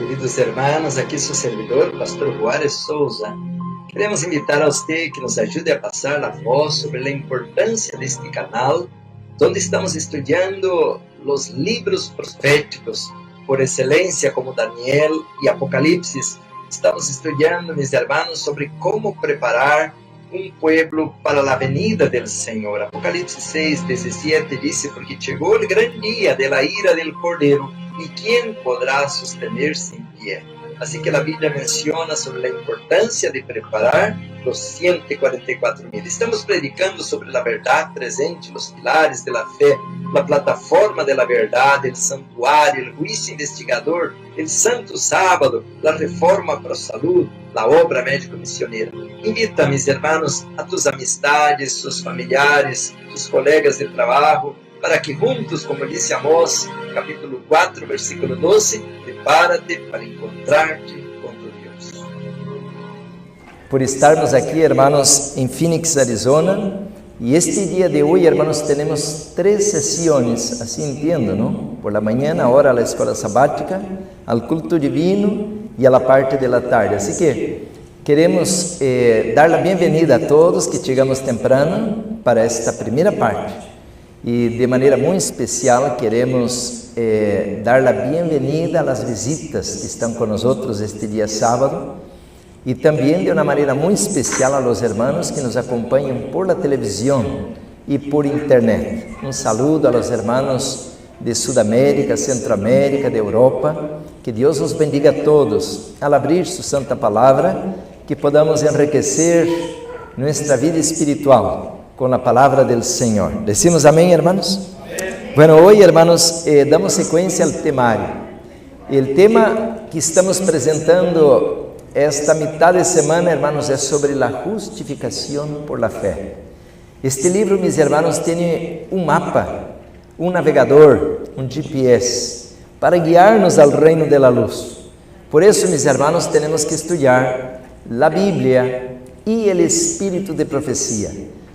Queridos hermanos, aqui seu servidor, Pastor Juárez Souza. Queremos invitar a você que nos ajude a passar a voz sobre a importância deste canal, onde estamos estudando os livros proféticos por excelência, como Daniel e Apocalipse. Estamos estudando, meus irmãos, sobre como preparar um povo para a venida do Senhor. Apocalipse 6:17 diz: porque chegou o grande dia da ira del Cordeiro, e quem poderá sostener-se em pé? Assim que a Bíblia menciona sobre a importância de preparar os 144.000. Estamos predicando sobre a verdade presente, os pilares da fé, a plataforma da verdade, o santuário, o juízo investigador, o santo sábado, a reforma para a saúde, a obra médico-missioneira. Invita, meus irmãos, a tus amistades, seus familiares, seus colegas de trabalho, para que juntos, como disse Amós, capítulo 4, versículo 12, prepara-te para encontrar-te com tu Deus. Por estarmos aqui, hermanos, em Phoenix, Arizona, e este dia de hoje, hermanos, temos 3 sessões, assim entiendo, ¿no? Por la mañana, ahora a la escola sabática, al culto divino e a la parte de la tarde. Así que queremos dar la bienvenida a todos que chegamos temprano para esta primeira parte. E de maneira muito especial queremos dar a bem-vinda às visitas que estão conosco este dia sábado e também de uma maneira muito especial a los hermanos que nos acompanham por la televisão e por internet. Um saludo a los hermanos de Sudamérica, Centroamérica, de Europa. Que Deus os bendiga a todos. Al abrir su santa palavra, que podamos enriquecer nossa vida espiritual com a palavra do Senhor. Decimos amém, hermanos? Bueno, hoje, hermanos, damos sequência ao temário. O tema que estamos apresentando esta mitad de semana, hermanos, é sobre a justificação por la fé. Este livro, meus hermanos, tem um mapa, um navegador, um GPS, para guiar-nos ao reino de la luz. Por isso, meus hermanos, temos que estudar a Bíblia e o espírito de profecia.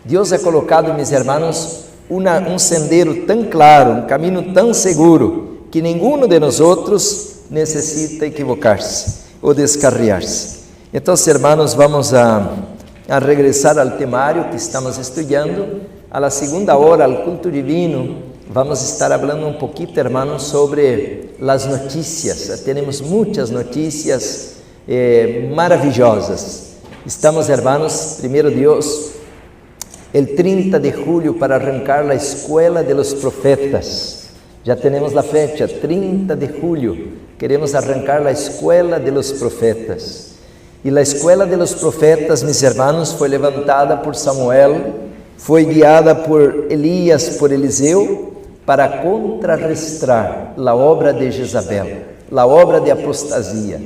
Deus ha colocado, meus hermanos, um sendero tão claro, um caminho tão seguro, que nenhum de nós outros necessita equivocar-se ou descarriar-se. Então, hermanos, vamos a regressar ao temário que estamos estudando. A la segunda hora, ao culto divino, vamos estar falando um pouquinho, hermanos, sobre as notícias. Temos muitas notícias maravillosas. Estamos, hermanos, primeiro Deus, el 30 de julio para arrancar la escuela de los profetas. Ya tenemos la fecha, 30 de julio. Queremos arrancar la escuela de los profetas. Y la escuela de los profetas, mis hermanos, fue levantada por Samuel, fue guiada por Elías, por Eliseu, para contrarrestar la obra de Jezabel, la obra de apostasía.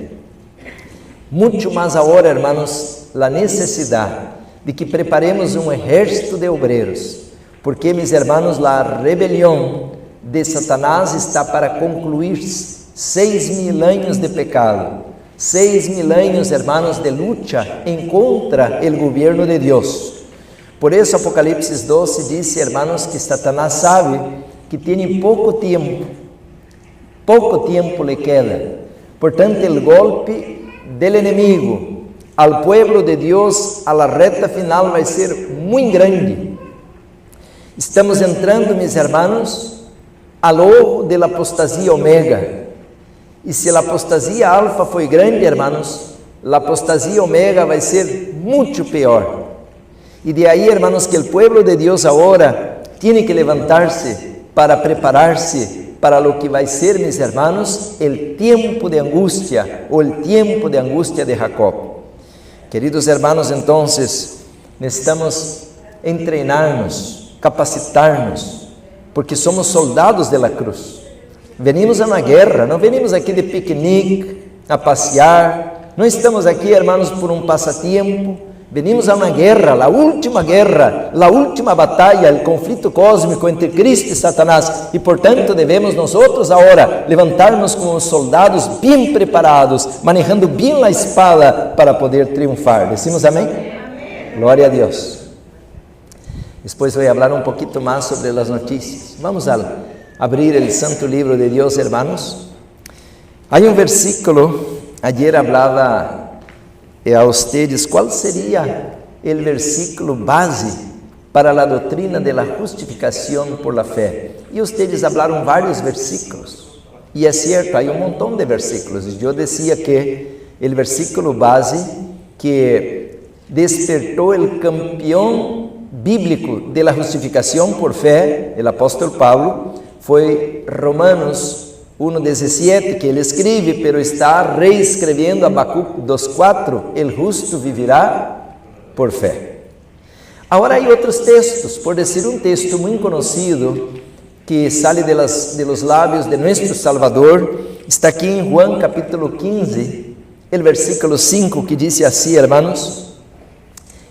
Mucho más ahora, hermanos, la necesidad de que preparemos um exército de obreiros, porque, meus irmãos, a rebelião de Satanás está para concluir 6.000 anos de pecado, 6.000 anos, hermanos, de luta em contra o governo de Deus. Por isso, Apocalipse 12 diz, hermanos, que Satanás sabe que tem pouco tempo lhe queda. Portanto, o golpe del inimigo ao pueblo de Deus, a la reta final vai ser muito grande. Estamos entrando, meus hermanos, al ojo de la apostasia omega. E se a apostasia alfa foi grande, hermanos, a apostasia omega vai ser muito pior. E de aí, hermanos, que o pueblo de Deus agora tem que levantar-se para preparar-se para lo que vai ser, meus hermanos, o tempo de angústia, ou o tempo de angústia de Jacob. Queridos hermanos, então, necessitamos treinar-nos, capacitar-nos, porque somos soldados da cruz. Venimos a uma guerra, não venimos aqui de piquenique, a passear, não estamos aqui, hermanos, por um passatempo, venimos a uma guerra, a última batalha, o conflito cósmico entre Cristo e Satanás, e portanto devemos nós outros agora levantar-nos como soldados bem preparados, manejando bem a espada para poder triunfar. Decimos amém? Amém. Glória a Deus. Depois vou falar um pouquinho mais sobre as notícias. Vamos a abrir o santo livro de Deus, hermanos. Hay un versículo, ayer hablaba a ustedes cuál sería el versículo base para la doctrina de la justificación por la fe. Y ustedes hablaron varios versículos. Y es cierto, hay un montón de versículos. Y yo decía que el versículo base que despertó el campeón bíblico de la justificación por fe, el apóstol Pablo, fue Romanos 1:17, que ele escreve, pero está reescrevendo Habacuc 2:4, el justo vivirá por fe. Agora há outros textos, por dizer um texto muito conhecido, que sale de los lábios de nuestro Salvador, está aqui em Juan capítulo 15, el versículo 5, que diz assim, hermanos,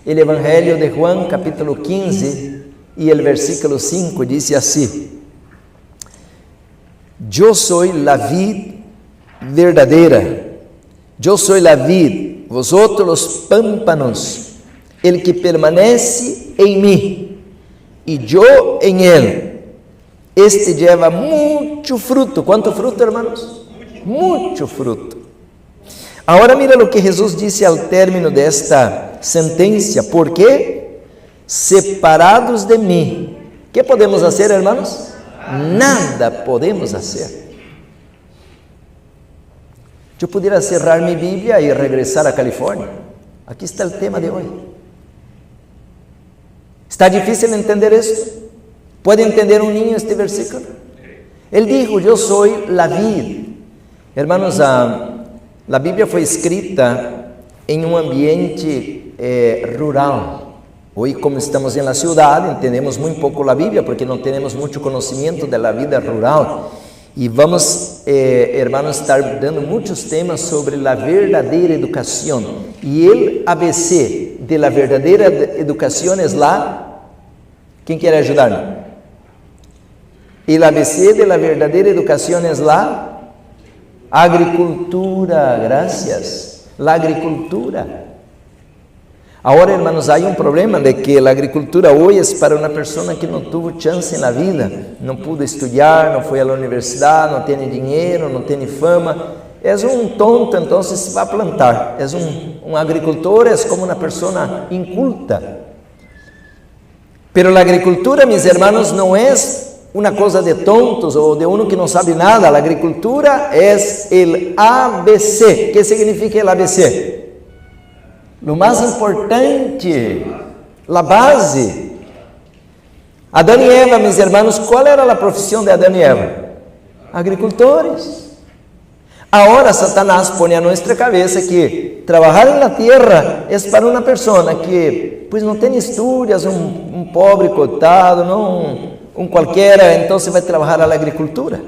el Evangelho de Juan capítulo 15 e el versículo 5 diz assim: Yo soy la vid verdadeira, yo soy la vid, vosotros los pámpanos, el que permanece en mí y yo en él, este lleva mucho fruto. ¿Cuánto fruto, hermanos? Mucho fruto. Ahora mira lo que Jesús dice al término de esta sentencia: ¿por qué? Separados de mí, ¿qué podemos hacer, hermanos? Nada podemos hacer. Yo pudiera cerrar mi Biblia y regresar a California. Aquí está el tema de hoy. ¿Está difícil entender esto? ¿Puede entender un niño este versículo? Él dijo, yo soy la vid. Hermanos, la Biblia fue escrita en un ambiente rural. Hoy, como estamos en la ciudad, entendemos muy poco la Biblia porque no tenemos mucho conocimiento de la vida rural. Y vamos, hermanos, estar dando muchos temas sobre la verdadera educación. Y el ABC de la verdadera educación es la... ¿Quién quiere ayudarme? El ABC de la verdadera educación es la agricultura. Gracias. La agricultura. Ahora, hermanos, hay un problema de que la agricultura hoy es para una persona que no tuvo chance en la vida, no pudo estudiar, no fue a la universidad, no tiene dinero, no tiene fama, es un tonto, entonces va a plantar, es un agricultor, es como una persona inculta. Pero la agricultura, mis hermanos, no es una cosa de tontos o de uno que no sabe nada. La agricultura es el ABC. ¿Qué significa el ABC? Lo más importante, la base. Adán y Eva, mis hermanos, ¿cuál era la profesión de Adán y Eva? Agricultores. Ahora Satanás pone a nuestra cabeza que trabajar en la tierra es para una persona que pues no tiene estudios, un pobre coitado, no un cualquiera, entonces va a trabajar a la agricultura.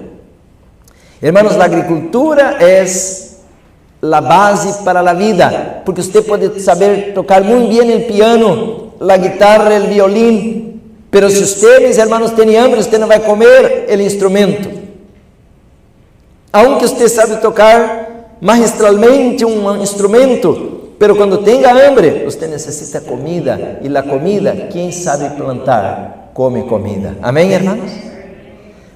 Hermanos, la agricultura es la base para la vida, porque usted puede saber tocar muy bien el piano, la guitarra, el violín, pero si usted, mis hermanos, tiene hambre, usted no va a comer el instrumento. Aunque usted sabe tocar magistralmente un instrumento, pero cuando tenga hambre, usted necesita comida, y la comida, ¿quién sabe plantar? Come comida. Amén, hermanos.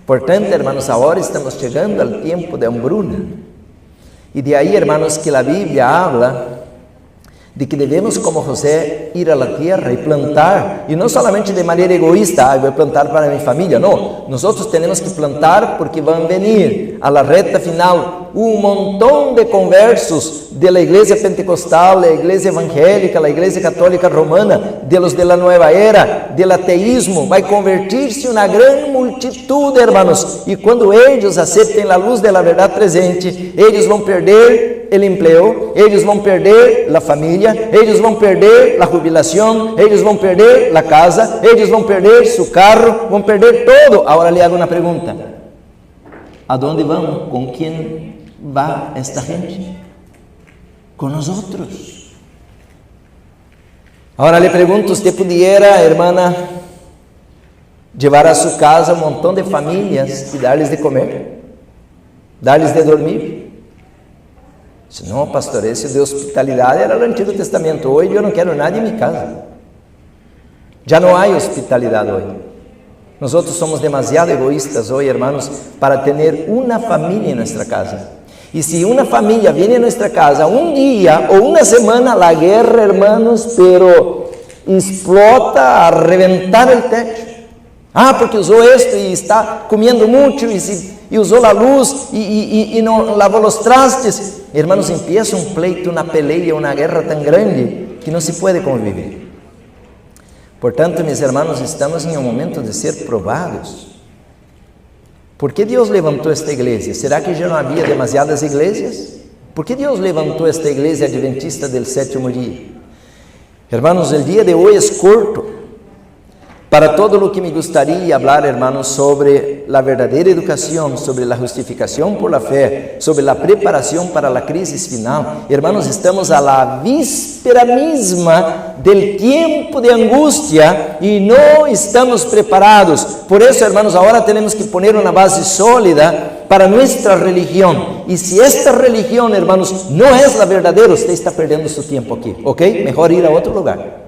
Por tanto, hermanos, ahora estamos llegando al tiempo de hambruna. Y de ahí, hermanos, que la Biblia habla de que debemos, como José, ir a la tierra y plantar, y no solamente de manera egoísta, voy a plantar para mi familia, no, nosotros tenemos que plantar porque van a venir a la recta final un montón de conversos de la iglesia pentecostal, la iglesia evangélica, la iglesia católica romana, de los de la nueva era, del ateísmo, va a convertirse una gran multitud, hermanos, y cuando ellos acepten la luz de la verdad presente, ellos van a perder el empleo, ellos van a perder la familia, ellos van a perder la jubilación, ellos van a perder la casa, ellos van a perder su carro, van a perder todo. Ahora le hago una pregunta: ¿a dónde vamos? ¿Con quién va esta gente? Con nosotros. Ahora le pregunto, ¿usted pudiera, hermana, llevar a su casa un montón de familias y darles de comer, darles de dormir? No, pastor, esse de hospitalidade era no Antigo Testamento. Hoje eu não quero nada em minha casa. Já não há hospitalidade hoje. Nós somos demasiado egoístas hoje, hermanos, para ter uma família em nossa casa. Y si una familia viene a nuestra casa un día o una semana, la guerra, hermanos, pero explota a reventar el techo. Ah, porque usó esto y está comiendo mucho y usó la luz y no lavó los trastes. Hermanos, empieza un pleito, una pelea, una guerra tan grande que no se puede convivir. Por tanto, mis hermanos, estamos en un momento de ser probados. ¿Por qué Dios levantó esta iglesia? ¿Será que ya no había demasiadas iglesias? ¿Por qué Dios levantó esta iglesia adventista del séptimo día? Hermanos, el día de hoy es corto para todo lo que me gustaría hablar, hermanos, sobre la verdadera educación, sobre la justificación por la fe, sobre la preparación para la crisis final. Hermanos, estamos a la víspera misma del tiempo de angustia y no estamos preparados. Por eso, hermanos, ahora tenemos que poner una base sólida para nuestra religión. Y si esta religión, hermanos, no es la verdadera, usted está perdiendo su tiempo aquí, ¿ok? Mejor ir a otro lugar.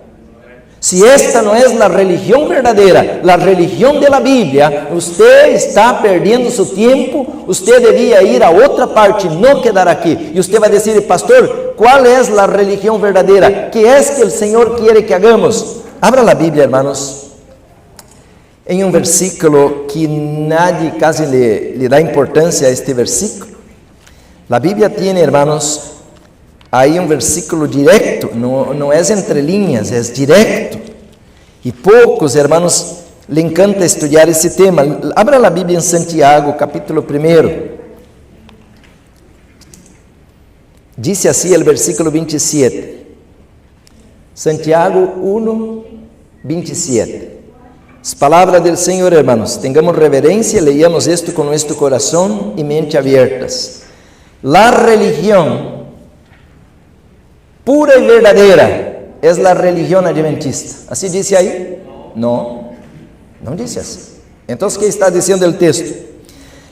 Si esta no es la religión verdadera, la religión de la Biblia, usted está perdiendo su tiempo, usted debía ir a otra parte, no quedar aquí. Y usted va a decir, pastor, ¿cuál es la religión verdadera? ¿Qué es que el Señor quiere que hagamos? Abra la Biblia, hermanos, en un versículo que nadie casi le da importancia a este versículo. La Biblia tiene, hermanos, hay un versículo directo, no es entre líneas, es directo. Y pocos, hermanos, le encanta estudiar ese tema. Abra la Biblia en Santiago, capítulo 1. Dice así el versículo 27. Santiago 1, 27. Es palabra del Señor, hermanos. Tengamos reverencia, leamos esto con nuestro corazón y mente abiertas. La religión pura y verdadera es la religión adventista. ¿Así dice ahí? No dice así. Entonces, ¿qué está diciendo el texto?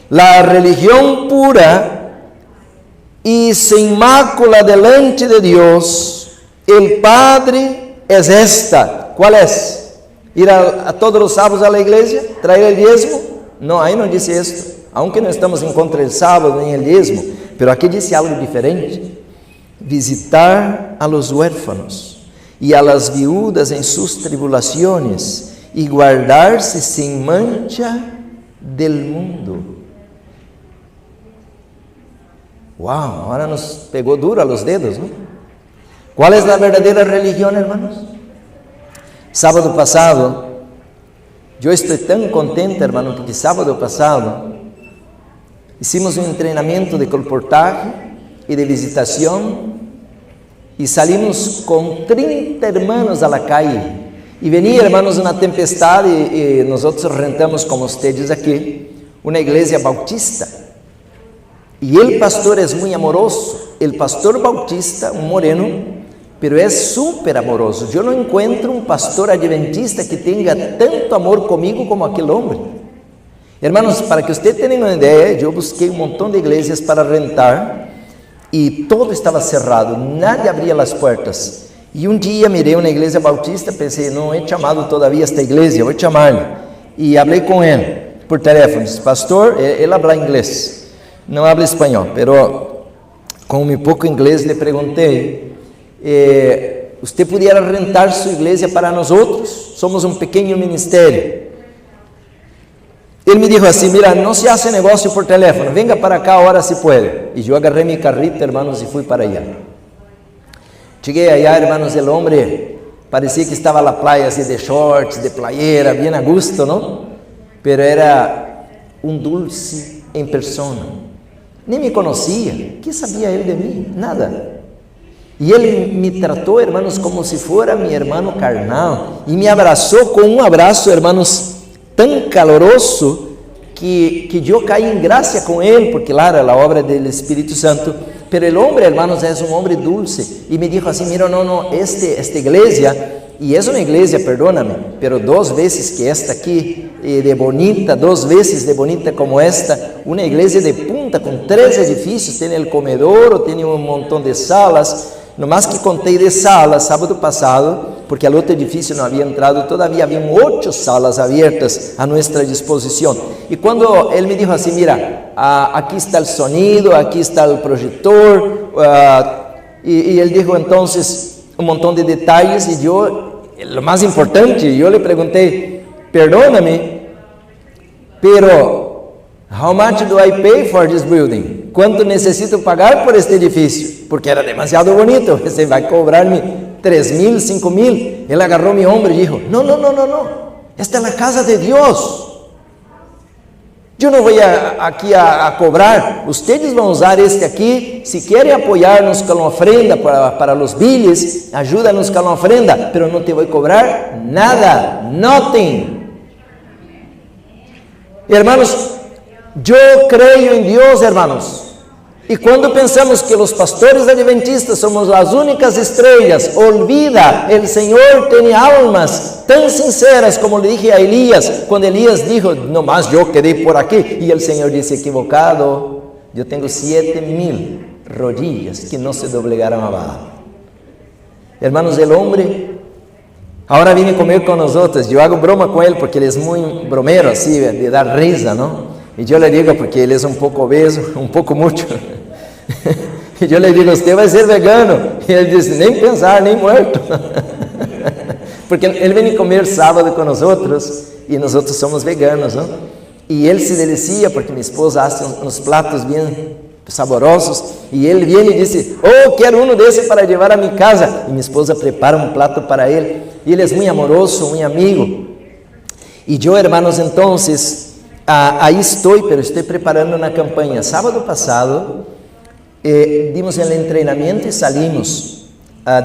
La religión pura y sin mácula delante de Dios, el Padre, es esta. ¿Cuál es? ¿Ir a todos los sábados a la iglesia? ¿Traer el diezmo? No, ahí no dice esto. Aunque no estamos en contra del sábado ni el diezmo, pero aquí dice algo diferente. Visitar a los huérfanos y a las viudas en sus tribulaciones y guardarse sin mancha del mundo. Wow, ahora nos pegó duro a los dedos, ¿no? ¿Cuál es la verdadera religión, hermanos? Sábado pasado, yo estoy tan contento, hermano, porque sábado pasado hicimos un entrenamiento de colportaje y de visitación y salimos con 30 hermanos a la calle y venía, hermanos, una tempestad y nosotros rentamos, como ustedes aquí, una iglesia bautista y el pastor es muy amoroso, el pastor bautista, un moreno, pero es súper amoroso. Yo no encuentro un pastor adventista que tenga tanto amor conmigo como aquel hombre. Hermanos, para que usted tenga una idea, yo busqué un montón de iglesias para rentar y todo estaba cerrado, nadie abría las puertas. Y un día miré una iglesia bautista, pensé, no he llamado todavía a esta iglesia, voy a llamarle. Y hablé con él por teléfono. Pastor, él habla inglés, no habla español, pero con mi poco inglés le pregunté, ¿usted pudiera rentar su iglesia para nosotros? Somos un pequeño ministerio. Él me dijo así, mira, no se hace negocio por teléfono, venga para acá ahora si puede. Y yo agarré mi carrito, hermanos, y fui para allá. Llegué allá, hermanos, el hombre parecía que estaba a la playa así de shorts, de playera, bien a gusto, ¿no? Pero era un dulce en persona. Ni me conocía. ¿Qué sabía él de mí? Nada. Y él me trató, hermanos, como si fuera mi hermano carnal. Y me abrazó con un abrazo, hermanos, tan caloroso que yo caí en gracia con él, porque claro, la obra del Espíritu Santo. Pero el hombre, hermanos, es un hombre dulce. Y me dijo así, mira, no, esta iglesia, y es una iglesia, perdóname, pero 2 veces que esta aquí, de bonita, 2 veces de bonita como esta, una iglesia de punta, con 3 edificios, tiene el comedor, tiene un montón de salas. No más que contei de salas, sábado pasado, porque al otro edificio no había entrado todavía, habían 8 salas abiertas a nuestra disposición. Y cuando él me dijo así, mira, aquí está el sonido, aquí está el proyector, y él dijo entonces un montón de detalles, y yo, lo más importante, yo le pregunté, perdóname, pero how much do I pay for this building? ¿Cuánto necesito pagar por este edificio? Porque era demasiado bonito, você vai cobrar-me 3,000, 5,000. Él agarró mi hombro y dijo, no, esta es la casa de Dios. Yo no voy aquí a cobrar, ustedes van a usar este aquí, si quieren apoyarnos con la ofrenda para los biles, ayúdanos con la ofrenda, pero no te voy a cobrar nada, nothing. Hermanos, yo creo en Dios, hermanos. Y cuando pensamos que los pastores adventistas somos las únicas estrellas, olvida, el Señor tiene almas tan sinceras como le dije a Elías, cuando Elías dijo, no más yo quedé por aquí, y el Señor dice, equivocado, yo tengo 7,000 rodillas que no se doblegarán abajo. Hermanos, el hombre ahora viene a comer con nosotros, yo hago broma con él porque él es muy bromero, así, de dar risa, ¿no? Y yo le digo, porque él es un poco obeso, un poco mucho, y yo le digo, usted va a ser vegano, y él dice, nem pensar, nem muerto, porque él viene a comer sábado con nosotros, y nosotros somos veganos, ¿no? Y él se delicia, porque mi esposa hace unos platos bien saborosos, y él viene y dice, oh, quiero uno de ese para llevar a mi casa, y mi esposa prepara un plato para él, y él es muy amoroso, muy amigo, y yo, hermanos, entonces, ahí estoy, pero estoy preparando una campaña. Sábado pasado dimos el entrenamiento y salimos.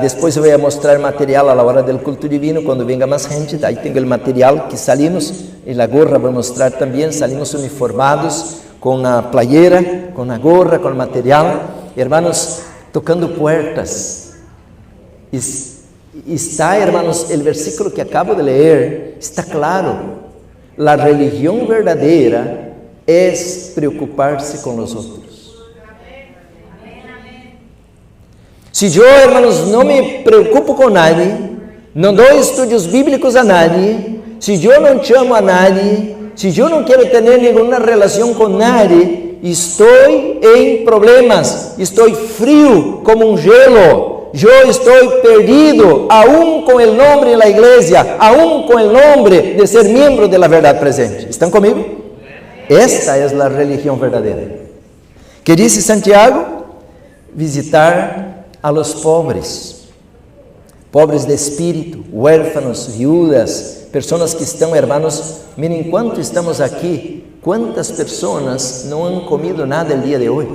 Después voy a mostrar material a la hora del culto divino, cuando venga más gente. Ahí tengo el material que salimos, y la gorra voy a mostrar también. Salimos uniformados, con la playera, con la gorra, con el material. Hermanos, tocando puertas. Y está, hermanos, el versículo que acabo de leer, está claro. La religión verdadera es preocuparse con los otros. Si yo, hermanos, no me preocupo con nadie, no doy estudios bíblicos a nadie, si yo no llamo a nadie, si yo no quiero tener ninguna relación con nadie, estoy en problemas, estoy frío como un hielo. Yo estoy perdido, aún con el nombre en la iglesia, aún con el nombre de ser miembro de la verdad presente. ¿Están conmigo? Esta es la religión verdadera. ¿Qué dice Santiago? Visitar a los pobres, pobres de espíritu, huérfanos, viudas, personas que están, hermanos, miren cuánto estamos aquí, cuántas personas no han comido nada el día de hoy.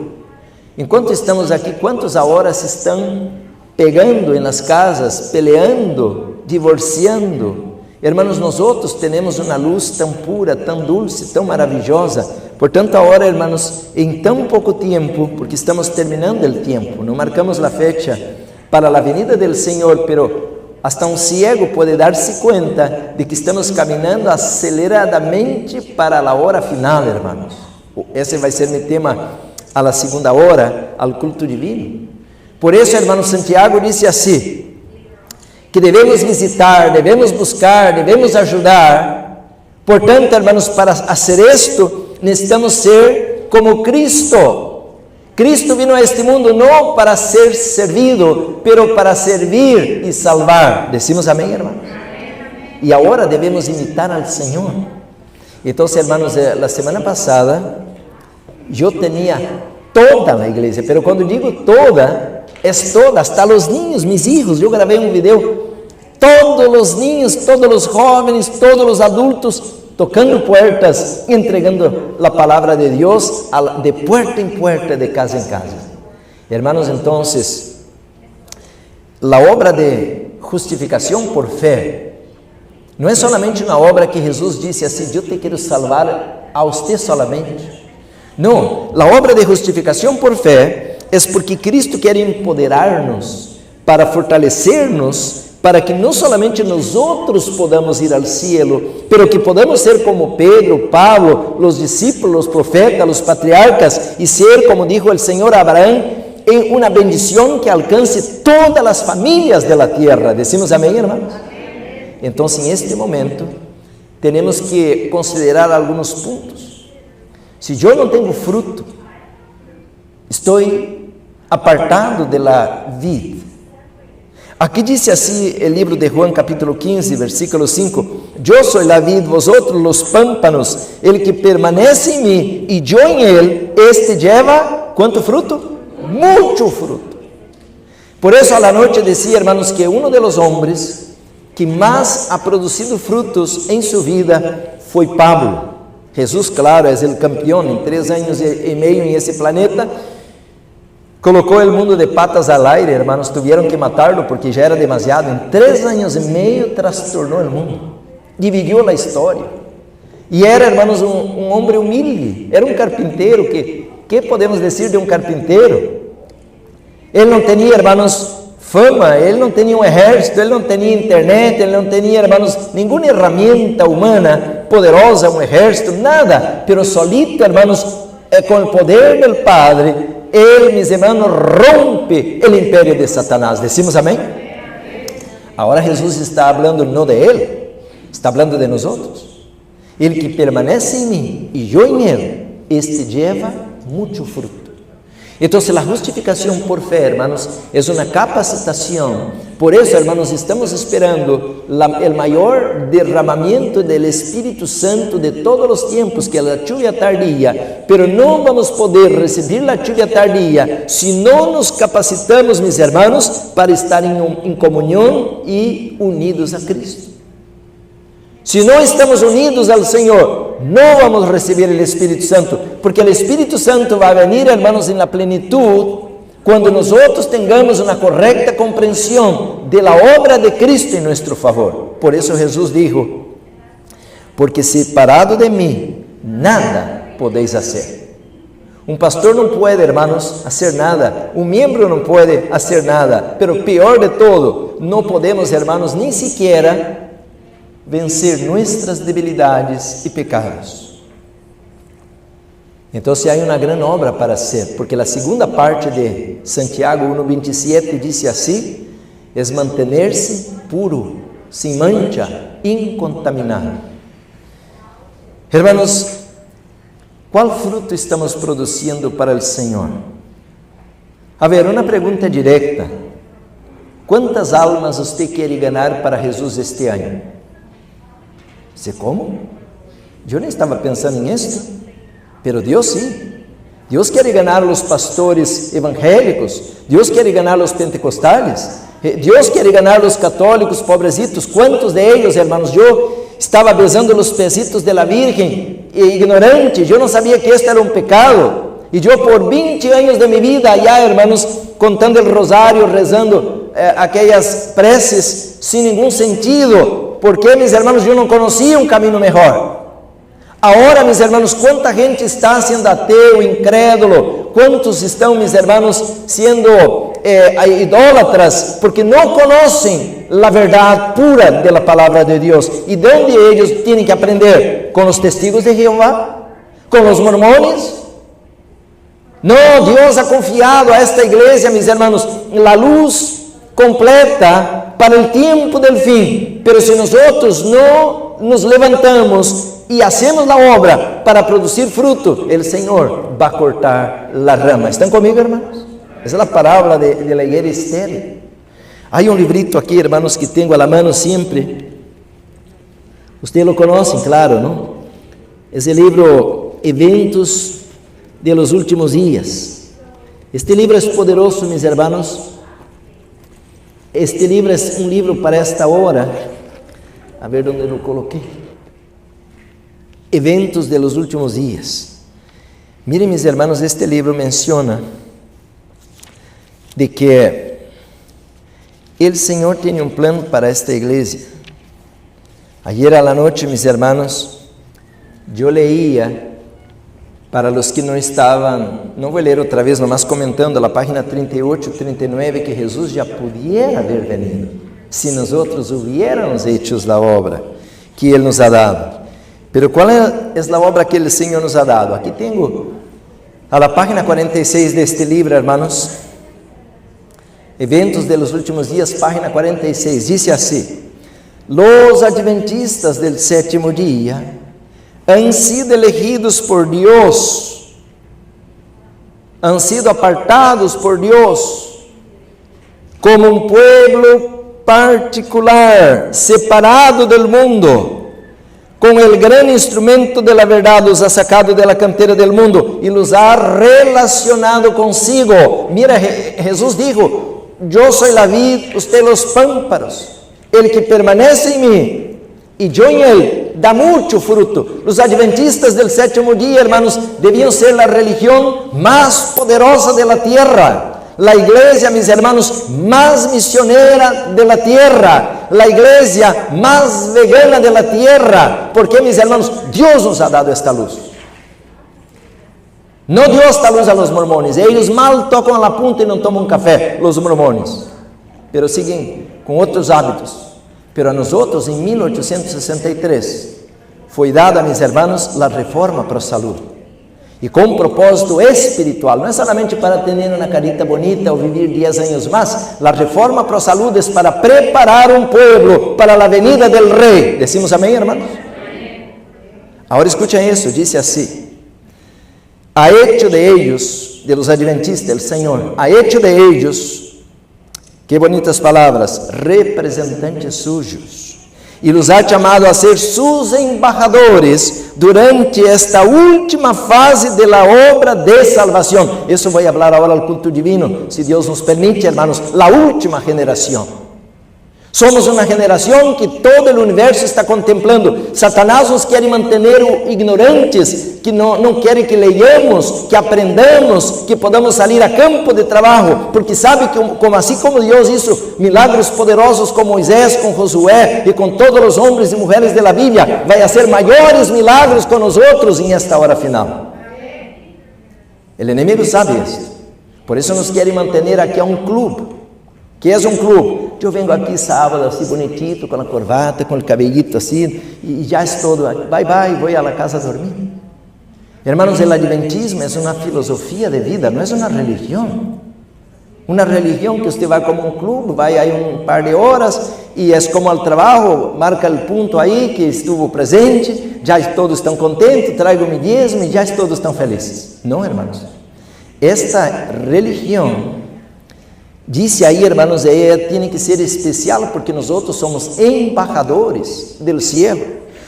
Enquanto estamos aqui, quantos ahora se estão pegando en las casas, peleando, divorciando? Hermanos, nosotros tenemos una luz tan pura, tan dulce, tan maravillosa. Portanto, ahora, hermanos, en tan poco tiempo, porque estamos terminando el tiempo, no marcamos la fecha para la venida del Señor, pero hasta un ciego puede darse cuenta de que estamos caminando aceleradamente para la hora final, hermanos. Ese vai ser mi tema a la segunda hora, al culto divino. Por eso, hermano, Santiago dice así, que debemos visitar, debemos buscar, debemos ayudar. Portanto, hermanos, para hacer esto, necesitamos ser como Cristo. Cristo vino a este mundo no para ser servido, pero para servir y salvar. Decimos amén, hermanos. Y ahora debemos imitar al Señor. Entonces, hermanos, la semana pasada yo tenía toda la iglesia, pero cuando digo toda, es toda, hasta los niños, mis hijos. Yo grabé un video, todos los niños, todos los jóvenes, todos los adultos, tocando puertas, entregando la palabra de Dios de puerta en puerta, de casa en casa. Hermanos, entonces, la obra de justificación por fe no es solamente una obra que Jesús dice así, yo te quiero salvar a usted solamente. No, la obra de justificación por fe es porque Cristo quiere empoderarnos para fortalecernos, para que no solamente nosotros podamos ir al cielo, pero que podamos ser como Pedro, Pablo, los discípulos, los profetas, los patriarcas, y ser, como dijo el Señor a Abraham, en una bendición que alcance todas las familias de la tierra. ¿Decimos amén, hermanos? Entonces, en este momento, tenemos que considerar algunos puntos. Si yo no tengo fruto, estoy apartado de la vid. Aquí dice así el libro de Juan capítulo 15, versículo 5. Yo soy la vid, vosotros los pámpanos. El que permanece en mí y yo en él, este lleva, ¿cuánto fruto? Mucho fruto. Por eso a la noche decía, hermanos, que uno de los hombres que más ha producido frutos en su vida fue Pablo. Jesús, claro, es el campeón. En 3 años y medio en ese planeta, colocó el mundo de patas al aire, hermanos. Tuvieron que matarlo porque ya era demasiado. En 3 años y medio trastornó el mundo, dividió la historia. Y era, hermanos, un hombre humilde. Era un carpintero. ¿Qué podemos decir de un carpintero? Él no tenía, hermanos, fama, él no tenía un ejército, él no tenía internet, él no tenía, hermanos, ninguna herramienta humana poderosa, un ejército, nada. Pero solito, hermanos, con el poder del Padre, él, mis hermanos, rompe el imperio de Satanás. ¿Decimos amén? Ahora Jesús está hablando no de él, está hablando de nosotros. El que permanece en mí y yo en él, este lleva mucho fruto. Entonces la justificación por fe, hermanos, es una capacitación. Por eso, hermanos, estamos esperando el mayor derramamiento del Espíritu Santo de todos los tiempos, que es la lluvia tardía. Pero no vamos a poder recibir la lluvia tardía si no nos capacitamos, mis hermanos, para estar en comunión y unidos a Cristo. Si no estamos unidos al Señor, no vamos a recibir el Espíritu Santo, porque el Espíritu Santo va a venir, hermanos, en la plenitud, cuando nosotros tengamos una correcta comprensión de la obra de Cristo en nuestro favor. Por eso Jesús dijo, porque separado de mí, nada podéis hacer. Un pastor no puede, hermanos, hacer nada. Un miembro no puede hacer nada. Pero peor de todo, no podemos, hermanos, ni siquiera vencer nuestras debilidades y pecados. Entonces hay una gran obra para hacer, porque la segunda parte de Santiago 1:27 dice así, es mantenerse puro, sin mancha, incontaminado. Hermanos, ¿cuál fruto estamos produciendo para el Señor? A ver, una pregunta directa. ¿Cuántas almas usted quiere ganar para Jesús este año? ¿Sé cómo? Yo no estaba pensando en esto, pero Dios sí. Dios quiere ganar a los pastores evangélicos, Dios quiere ganar a los pentecostales, Dios quiere ganar a los católicos pobrecitos. ¿Cuántos de ellos, hermanos? Yo estaba besando los pesitos de la Virgen, ignorante, yo no sabía que esto era un pecado. Y yo por 20 años de mi vida allá, hermanos, contando el rosario, rezando aquellas preces sin ningún sentido. Porque, mis hermanos, yo no conocía un camino mejor. Ahora, mis hermanos, ¿cuánta gente está siendo ateo, incrédulo? ¿Cuántos están, mis hermanos, siendo idólatras? Porque no conocen la verdad pura de la palabra de Dios. ¿Y de dónde ellos tienen que aprender? ¿Con los testigos de Jehová? ¿Con los mormones? No, Dios ha confiado a esta iglesia, mis hermanos, la luz completa para el tiempo del fin. Pero si nosotros no nos levantamos y hacemos la obra para producir fruto, el Señor va a cortar la rama. ¿Están conmigo, hermanos? Esa es la parábola de la higuera estéril. Hay un librito aquí, hermanos, que tengo a la mano siempre. Ustedes lo conocen, claro, ¿no? Es el libro Eventos de los Últimos Días. Este libro es poderoso, mis hermanos. Este libro es un libro para esta hora. A ver dónde lo coloqué. Eventos de los últimos días. Miren, mis hermanos, este libro menciona de que el Señor tiene un plan para esta iglesia. Ayer a la noche, mis hermanos, yo leía, para los que no estaban, no voy a leer otra vez, nomás comentando la página 38, 39, que Jesús ya pudiera haber venido, si nosotros hubiéramos hecho la obra que Él nos ha dado. Pero ¿cuál es la obra que el Señor nos ha dado? Aquí tengo, a la página 46 de este libro, hermanos, Eventos de los Últimos Días, página 46, dice así: los adventistas del séptimo día han sido elegidos por Dios, han sido apartados por Dios como un pueblo particular, separado del mundo, con el gran instrumento de la verdad. Los ha sacado de la cantera del mundo y los ha relacionado consigo. Mira, Jesús dijo: yo soy la vid, usted los pámpanos. El que permanece en mí y yo en él da mucho fruto. Los adventistas del séptimo día, hermanos, debían ser la religión más poderosa de la tierra. La iglesia, mis hermanos, más misionera de la tierra, la iglesia más vegana de la tierra. Porque, mis hermanos, Dios nos ha dado esta luz. No dio esta luz a los mormones. Ellos mal tocan la punta y no toman café, los mormones, pero siguen con otros hábitos. Pero a nosotros, en 1863, fue dada, mis hermanos, la Reforma Pro Salud. Y con un propósito espiritual, no es solamente para tener una carita bonita o vivir 10 años más. La Reforma Pro Salud es para preparar un pueblo para la venida del Rey. ¿Decimos amén, hermanos? Ahora escuchen eso, dice así: ha hecho de ellos, de los adventistas, el Señor, ha hecho de ellos, qué bonitas palabras, representantes suyos, y los ha llamado a ser sus embajadores durante esta última fase de la obra de salvación. Eso voy a hablar ahora al culto divino, si Dios nos permite, hermanos. La última generación. Somos una generación que todo el universo está contemplando. Satanás nos quiere mantener ignorantes, que no quiere que leamos, que aprendamos, que podamos salir a campo de trabajo, porque sabe que así como Dios hizo milagros poderosos con Moisés, con Josué y con todos los hombres y mujeres de la Biblia, va a hacer mayores milagros con nosotros en esta hora final. El enemigo sabe esto. Por eso nos quiere mantener aquí a un club. ¿Qué es un club? Yo vengo aquí sábado así bonitito, con la corbata, con el cabellito así, y ya es todo. Bye, voy a la casa a dormir. Hermanos, el adventismo es una filosofía de vida, no es una religión. Una religión que usted va como un club, va ahí un par de horas y es como al trabajo, marca el punto ahí que estuvo presente, ya todos están contentos, traigo mi diezmo y ya todos están felices. No, hermanos. Esta religión, dice aí, hermanos, ella tiene que ser especial porque nosotros somos embajadores del cielo,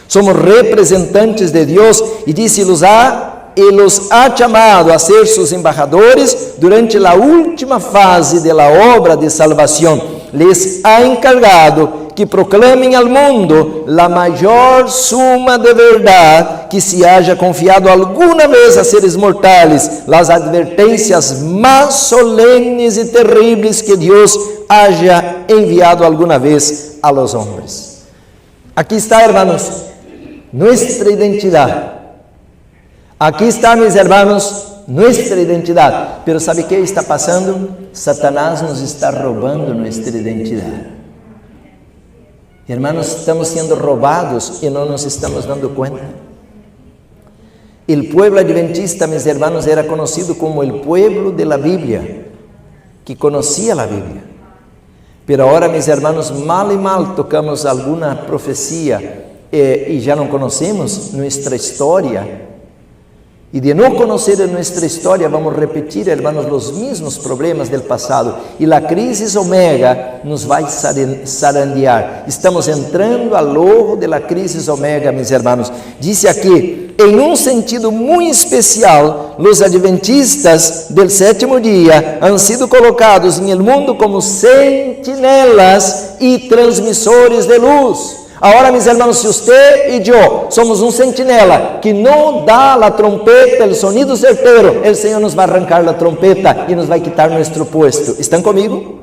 somos representantes de Dios, y dice, los ha llamado a ser sus embajadores durante la última fase de la obra de salvación. Les ha encargado que proclamen al mundo la mayor suma de verdad que se haya confiado alguna vez a seres mortales, las advertencias más solemnes y terribles que Dios haya enviado alguna vez a los hombres. Aquí está, hermanos, nuestra identidad. Aquí está, mis hermanos, nuestra identidad. Pero ¿sabe qué está pasando? Satanás nos está robando nuestra identidad. Hermanos, estamos siendo robados y no nos estamos dando cuenta. El pueblo adventista, mis hermanos, era conocido como el pueblo de la Biblia, que conocía la Biblia. Pero ahora, mis hermanos, mal y mal tocamos alguna profecía y ya no conocemos nuestra historia. Y de no conocer nuestra historia, vamos a repetir, hermanos, los mismos problemas del pasado. Y la crisis omega nos va a zarandear. Estamos entrando al ojo de la crisis omega, mis hermanos. Dice aquí, en un sentido muy especial, los adventistas del séptimo día han sido colocados en el mundo como sentinelas y transmisores de luz. Ahora, mis hermanos, si usted y yo somos un centinela que no da la trompeta, el sonido certero, el Señor nos va a arrancar la trompeta y nos va a quitar nuestro puesto. ¿Están conmigo?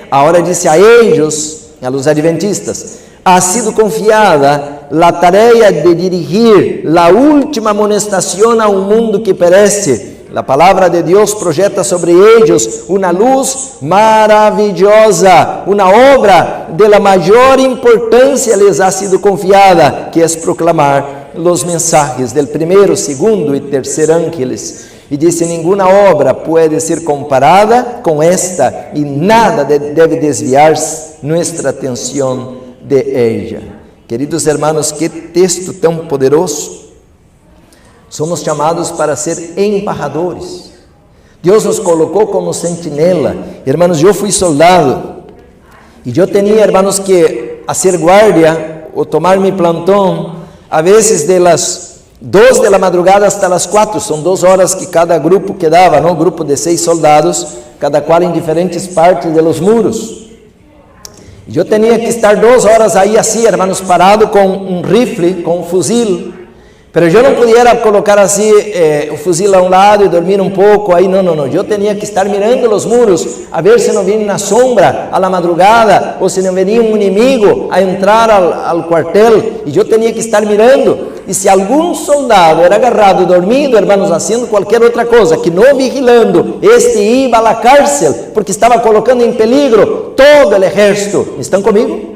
Ahora dice a ellos, a los adventistas, ha sido confiada la tarea de dirigir la última amonestación a un mundo que perece. La palabra de Dios projeta sobre ellos una luz maravillosa, una obra de la mayor importancia les ha sido confiada, que es proclamar los mensajes del primero, segundo y tercer ángeles. Y dice, ninguna obra puede ser comparada con esta y nada debe desviar nuestra atención de ella. Queridos hermanos, qué texto tan poderoso. Somos chamados para ser embajadores. Deus nos colocou como sentinela. Hermanos, eu fui soldado e eu tinha, hermanos, que fazer guardia ou tomar mi plantão, a vezes de las 2 de la madrugada hasta las 4, são 2 horas que cada grupo quedava, ¿no? Grupo de 6 soldados, cada qual em diferentes partes de los muros. Eu tinha que estar 2 horas aí assim, hermanos, parado com um rifle, com um fuzil, pero eu não podia colocar assim o fuzil a um lado e dormir um pouco, aí não, eu tinha que estar mirando os muros, a ver se não vinha na sombra a la madrugada, ou se não vinha um inimigo a entrar ao quartel, e eu tinha que estar mirando. E se algum soldado era agarrado dormido, hermanos, fazendo qualquer outra coisa, que não vigilando, este ia à cárcel, porque estava colocando em peligro todo o exército. Estão comigo?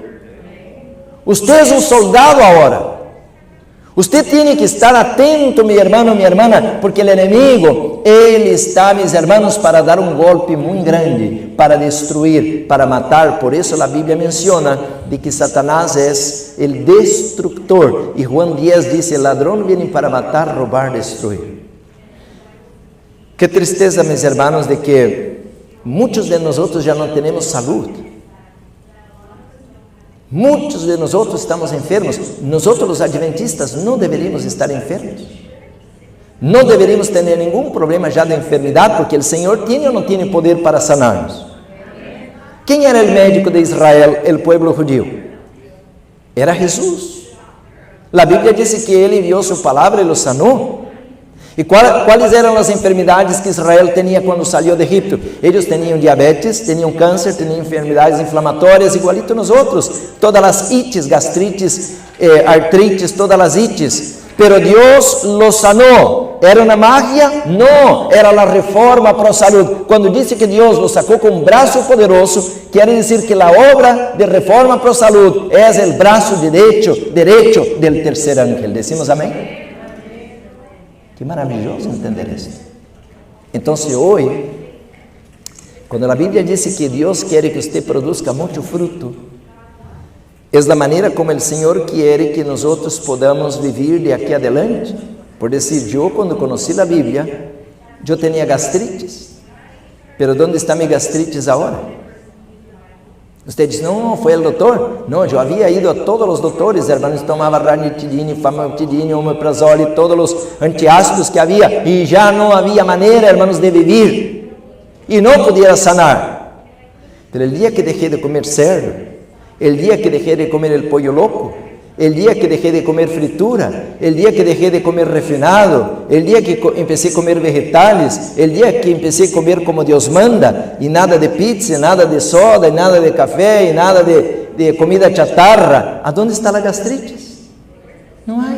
Usted é um soldado agora. Usted tem que estar atento, meu irmão, minha irmã, porque o inimigo, ele está, meus irmãos, para dar um golpe muito grande, para destruir, para matar. Por isso a Bíblia menciona de que Satanás é o destructor. E Juan 10 diz, o ladrão vem para matar, roubar, destruir. Que tristeza, meus irmãos, de que muitos de nós já não temos saúde. Muitos de nós estamos enfermos. Nós, os adventistas, não deveríamos estar enfermos. Não deveríamos ter nenhum problema já de enfermidade, porque o Senhor tinha ou não tinha poder para sanar-nos. Quem era o médico de Israel, o povo judío? Era Jesus. A Bíblia diz que ele enviou sua palavra e lo sanou. E quais eram as enfermidades que Israel tinha quando saiu de Egipto? Eles tinham diabetes, tinham câncer, tinham enfermidades inflamatórias, igualito nós outros. Todas as ites, gastrites, artrites, todas as ites. Pero Deus los sanou. Era uma magia? Não, era a reforma para a saúde. Quando disse que Deus los sacou com um braço poderoso, quer dizer que a obra de reforma para a saúde é o braço direito do terceiro ángel. Decimos amém? Que maravilhoso entender isso. Então, hoje, quando a Bíblia diz que Deus quer que você produza muito fruto, é a maneira como o Senhor quer que nós podamos viver de aqui adelante. Por dizer, eu quando conheci a Bíblia, eu tinha gastrites, pero onde está minha gastrites agora? Você diz, não, foi o doutor? Não, eu havia ido a todos os doutores, hermanos, tomava ranitidina, famotidina, omeprazol e todos os antiácidos que havia, e já não havia maneira, hermanos, de viver, e não podia sanar. Pero o dia que deixei de comer cerdo, o dia que deixei de comer el pollo loco, o dia que deixei de comer fritura, o dia que deixei de comer refinado, o dia que empecé a comer vegetales, o dia que empecé a comer como Deus manda, e nada de pizza, nada de soda, e nada de café, e nada de comida chatarra, ¿aonde está a gastritis? Não há.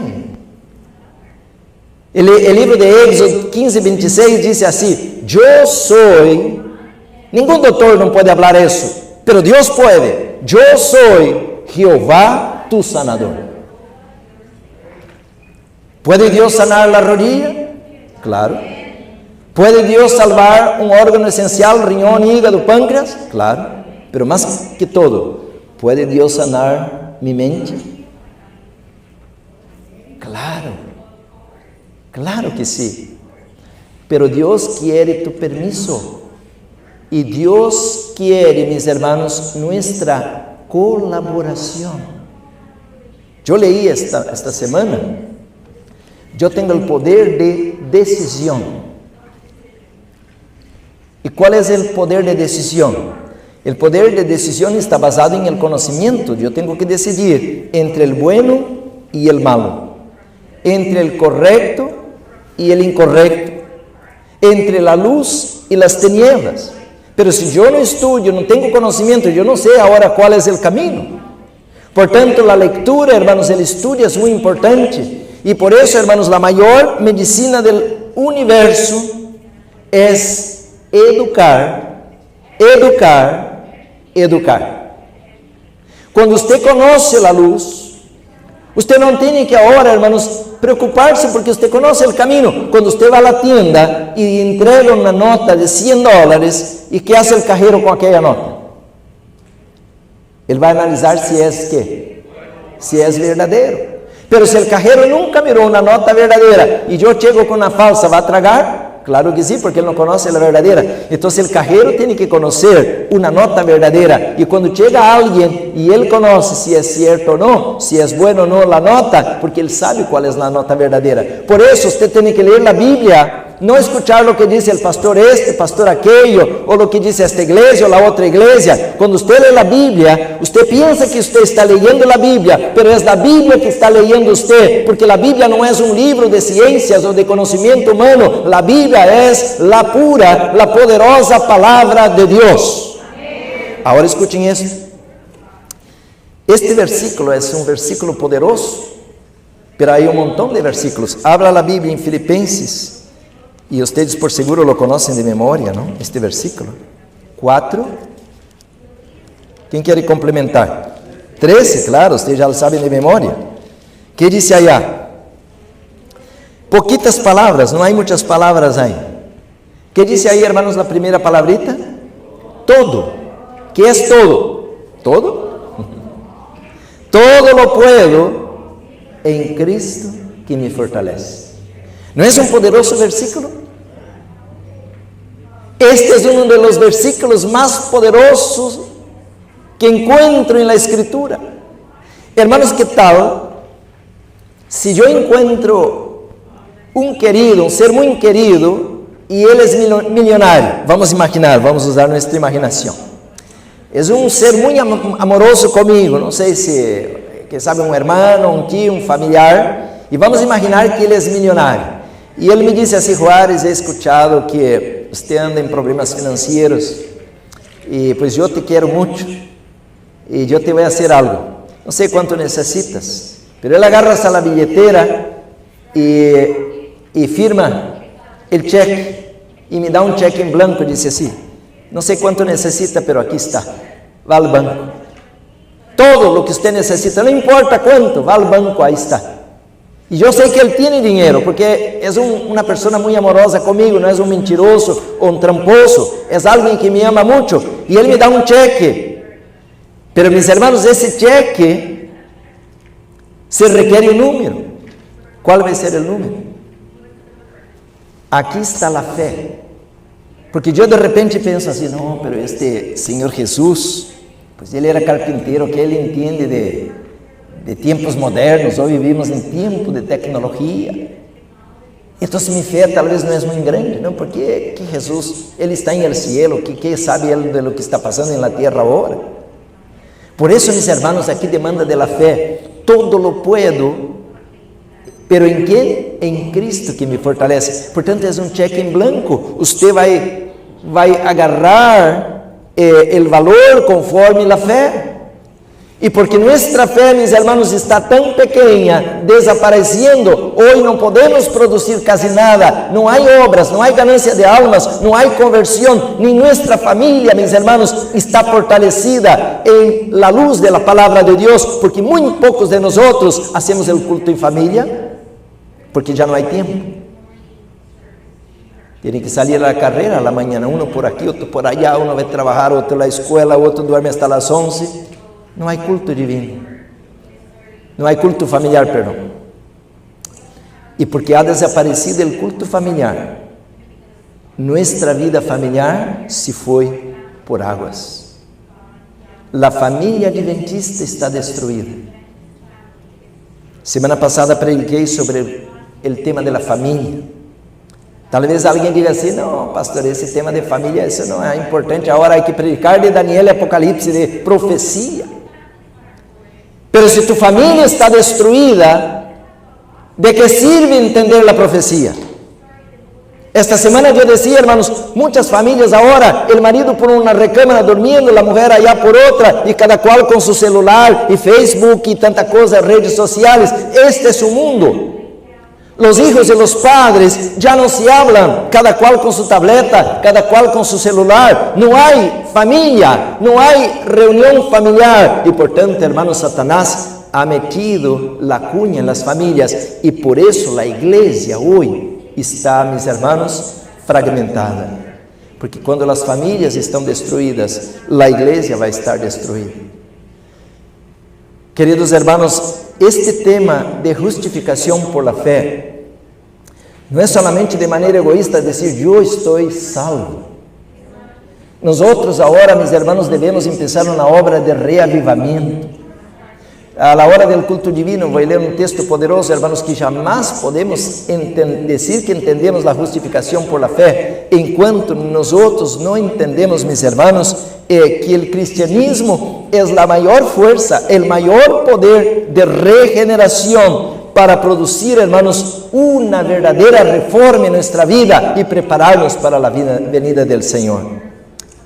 O livro de Éxodo 15, 26 diz assim, eu sou, nenhum doutor não pode falar isso, pero Deus pode, eu sou Jeová, tu sanador. ¿Puede Dios sanar la rodilla? Claro. ¿Puede Dios salvar un órgano esencial, riñón, hígado, páncreas? Claro. Pero más que todo, ¿puede Dios sanar mi mente? Claro. Claro que sí. Pero Dios quiere tu permiso. Y Dios quiere, mis hermanos, nuestra colaboración. Eu leí esta semana, eu tenho o poder de decisão. E qual é o poder de decisão? O poder de decisão está basado em el conhecimento. Eu tenho que decidir entre o bueno e o malo, entre o correto e o incorreto, entre a luz e as tinieblas. Pero se eu não estudo, não tenho conhecimento, eu não sei agora qual é o caminho. Portanto, a leitura, hermanos, o estudo é muito importante. E por isso, hermanos, a maior medicina do universo é educar, educar, educar. Quando você conhece a luz, Usted no tiene que ahora, hermanos, preocuparse porque usted conoce el camino. Cuando usted va a la tienda y entrega una nota de $100, ¿y qué hace el cajero con aquella nota? Él va a analizar si es ¿qué? Si es verdadero. Pero si el cajero nunca miró una nota verdadera y yo llego con una falsa, ¿va a tragar? Claro que sí, porque él no conoce la verdadera. Entonces el cajero tiene que conocer una nota verdadera. Y cuando llega alguien y él conoce si es cierto o no, si es bueno o no la nota, porque él sabe cuál es la nota verdadera. Por eso usted tiene que leer la Biblia, no escuchar lo que dice el pastor este, pastor aquello, o lo que dice esta iglesia o la otra iglesia. Cuando usted lee la Biblia, usted piensa que usted está leyendo la Biblia, pero es la Biblia que está leyendo usted, porque la Biblia no es un libro de ciencias o de conocimiento humano. La Biblia es la pura, la poderosa palabra de Dios. Ahora escuchen esto. Este versículo es un versículo poderoso, pero hay un montón de versículos. Habla la Biblia en Filipenses, y ustedes por seguro lo conocen de memoria, ¿no? Este versículo 4. ¿Quién quiere complementar? 13, claro, ustedes ya lo saben de memoria. ¿Qué dice allá? Poquitas palabras, no hay muchas palabras ahí. ¿Qué dice ahí, hermanos, la primera palabrita? Todo. ¿Qué es todo? ¿Todo? Todo lo puedo en Cristo que me fortalece. ¿No es un poderoso versículo? Este es uno de los versículos más poderosos que encuentro en la Escritura. Hermanos, ¿qué tal si yo encuentro un querido, un ser muy querido, y él es millonario? Vamos a imaginar, vamos a usar nuestra imaginación. Es un ser muy amoroso conmigo, no sé si, que sabe, un hermano, un tío, un familiar, y vamos a imaginar que él es millonario. Y él me dice así: Juárez, he escuchado que usted anda en problemas financieros, y pues yo te quiero mucho, y yo te voy a hacer algo, no sé cuánto necesitas, pero él agarra hasta la billetera y firma el cheque, y me da un cheque en blanco, y dice así: no sé cuánto necesita, pero aquí está, va al banco. Todo lo que usted necesita, no importa cuánto, va al banco, ahí está. Y yo sé que él tiene dinero, porque es una persona muy amorosa conmigo, no es un mentiroso o un tramposo, es alguien que me ama mucho, y él me da un cheque. Pero mis hermanos, ese cheque se requiere un número. ¿Cuál va a ser el número? Aquí está la fe. Porque yo de repente pienso así: no, pero este Señor Jesús, pues él era carpintero, que él entiende de tiempos modernos. Hoy vivimos en tiempos de tecnología. Entonces mi fe tal vez no es muy grande, ¿no? Porque que Jesús, él está en el cielo, ¿qué sabe él de lo que está pasando en la tierra ahora? Por eso, mis hermanos, aquí demanda de la fe: todo lo puedo, pero ¿en quién? En Cristo que me fortalece. Portanto, es un cheque en blanco. Usted vai agarrar el valor conforme la fe. Y porque nuestra fe, mis hermanos, está tan pequeña, desapareciendo, hoy no podemos producir casi nada, no hay obras, no hay ganancia de almas, no hay conversión, ni nuestra familia, mis hermanos, está fortalecida en la luz de la palabra de Dios, porque muy pocos de nosotros hacemos el culto en familia, porque ya no hay tiempo. Tienen que salir a la carrera a la mañana, uno por aquí, otro por allá, uno va a trabajar, otro a la escuela, otro duerme hasta las 11. No hay culto divino, no hay culto familiar, perdón. Y porque ha desaparecido el culto familiar, nuestra vida familiar se fue por aguas. La familia adventista está destruida. Semana pasada prediquei sobre el tema de la familia. Tal vez alguien diga así: no, pastor, ese tema de familia, eso no es importante, ahora hay que predicar de Daniel y Apocalipsis, de profecía. Pero si tu familia está destruida, ¿de qué sirve entender la profecía? Esta semana yo decía, hermanos, muchas familias ahora, el marido por una recámara durmiendo, la mujer allá por otra, y cada cual con su celular, y Facebook, y tanta cosa, redes sociales. Este es su mundo. Los hijos y los padres ya no se hablan, cada cual con su tableta, cada cual con su celular. No hay familia, no hay reunión familiar. Y por tanto, hermanos, Satanás ha metido la cuña en las familias y por eso la iglesia hoy está, mis hermanos, fragmentada. Porque cuando las familias están destruidas, la iglesia va a estar destruida. Queridos hermanos, este tema de justificación por la fe no es solamente de manera egoísta decir yo estoy salvo. Nosotros ahora, mis hermanos, debemos empezar una obra de reavivamiento. A la hora del culto divino voy a leer un texto poderoso, hermanos, que jamás podemos decir que entendemos la justificación por la fe, enquanto nosotros no entendemos, mis hermanos, que el cristianismo es la mayor fuerza, el mayor poder de regeneración para producir, hermanos, una verdadera reforma en nuestra vida y prepararnos para la venida del Señor.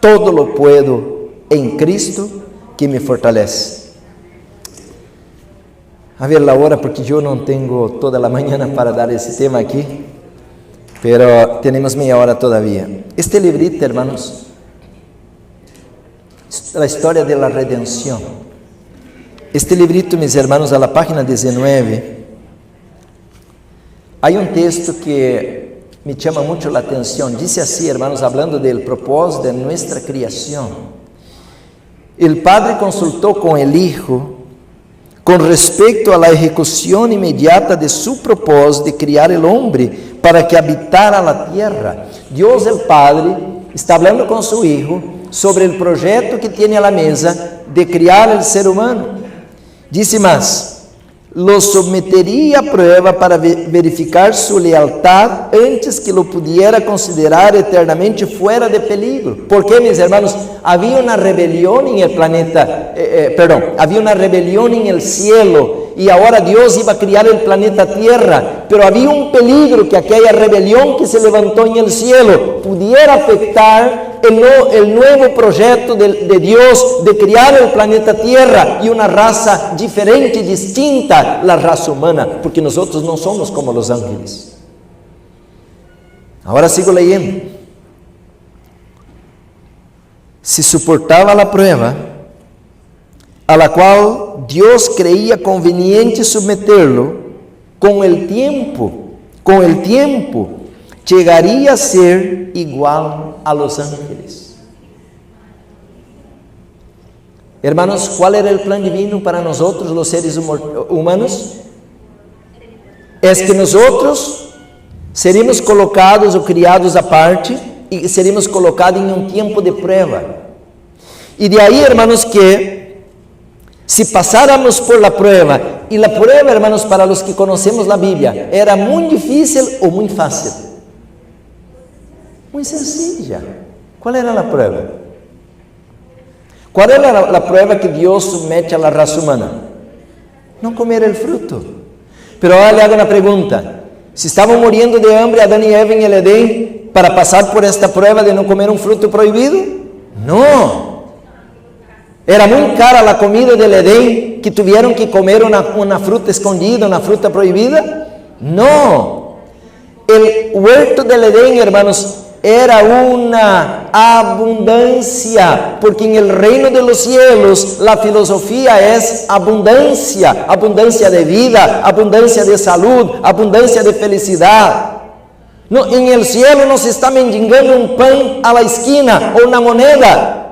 Todo lo puedo en Cristo que me fortalece. A ver la hora, porque yo no tengo toda la mañana para dar ese tema aquí, pero tenemos media hora todavía. Este librito, hermanos, la historia de la redención. Este librito, mis hermanos, a la página 19, hay un texto que me llama mucho la atención. Dice así, hermanos, hablando del propósito de nuestra creación. El Padre consultó con el Hijo con respecto a la ejecución inmediata de su propósito de criar el hombre para que habitara la tierra. Dios el Padre está hablando con su Hijo sobre el proyecto que tiene a la mesa de criar el ser humano. Dice más, lo sometería a prueba para verificar su lealtad antes que lo pudiera considerar eternamente fuera de peligro. Porque, mis hermanos, había una rebelión en el planeta, había una rebelión en el cielo, y ahora Dios iba a criar el planeta Tierra, pero había un peligro que aquella rebelión que se levantó en el cielo pudiera afectar el nuevo proyecto de Dios de criar el planeta Tierra y una raza diferente, distinta, la raza humana, porque nosotros no somos como los ángeles. Ahora sigo leyendo. Si soportaba la prueba a la cual Dios creía conveniente someterlo, con el tiempo, llegaría a ser igual a los ángeles. Hermanos, ¿cuál era el plan divino para nosotros, los seres humanos? Es que nosotros seríamos colocados o criados aparte y seríamos colocados en un tiempo de prueba. Y de ahí, hermanos, que si pasáramos por la prueba, y la prueba, hermanos, para los que conocemos la Biblia, era muy difícil o muy fácil. Muy sencilla. ¿Cuál era la prueba? ¿Cuál era la prueba que Dios somete a la raza humana? No comer el fruto. Pero ahora le hago una pregunta. Si estaban muriendo de hambre Adán y Eva en el Edén para pasar por esta prueba de no comer un fruto prohibido? No. Era muy cara la comida del Edén que tuvieron que comer una fruta escondida, una fruta prohibida. No. El huerto del Edén, hermanos, era una abundancia, porque en el reino de los cielos la filosofía es abundancia, abundancia de vida, abundancia de salud, abundancia de felicidad. No, en el cielo no se está mendigando un pan a la esquina o una moneda.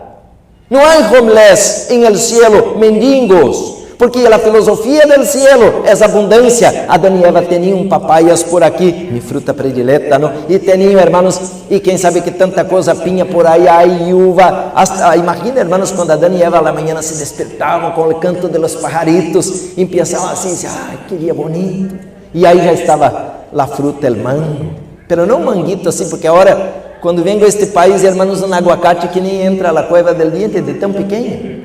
No hay homeless en el cielo, mendigos. Porque la filosofía del cielo es abundancia. Adán y Eva tenían papayas por aquí, mi fruta predileta, ¿no? Y tenían, hermanos, y quién sabe que tanta cosa, piña por ahí, hay uva. Hasta, imagina, hermanos, cuando Adán y Eva a la mañana se despertaban con el canto de los pajaritos y empezaban así, ay, qué día bonito. Y ahí ya estaba la fruta, el mango. Pero no un manguito así, porque ahora, cuando vengo a este país, hermanos, un aguacate que ni entra a la cueva del diente de tan pequeño.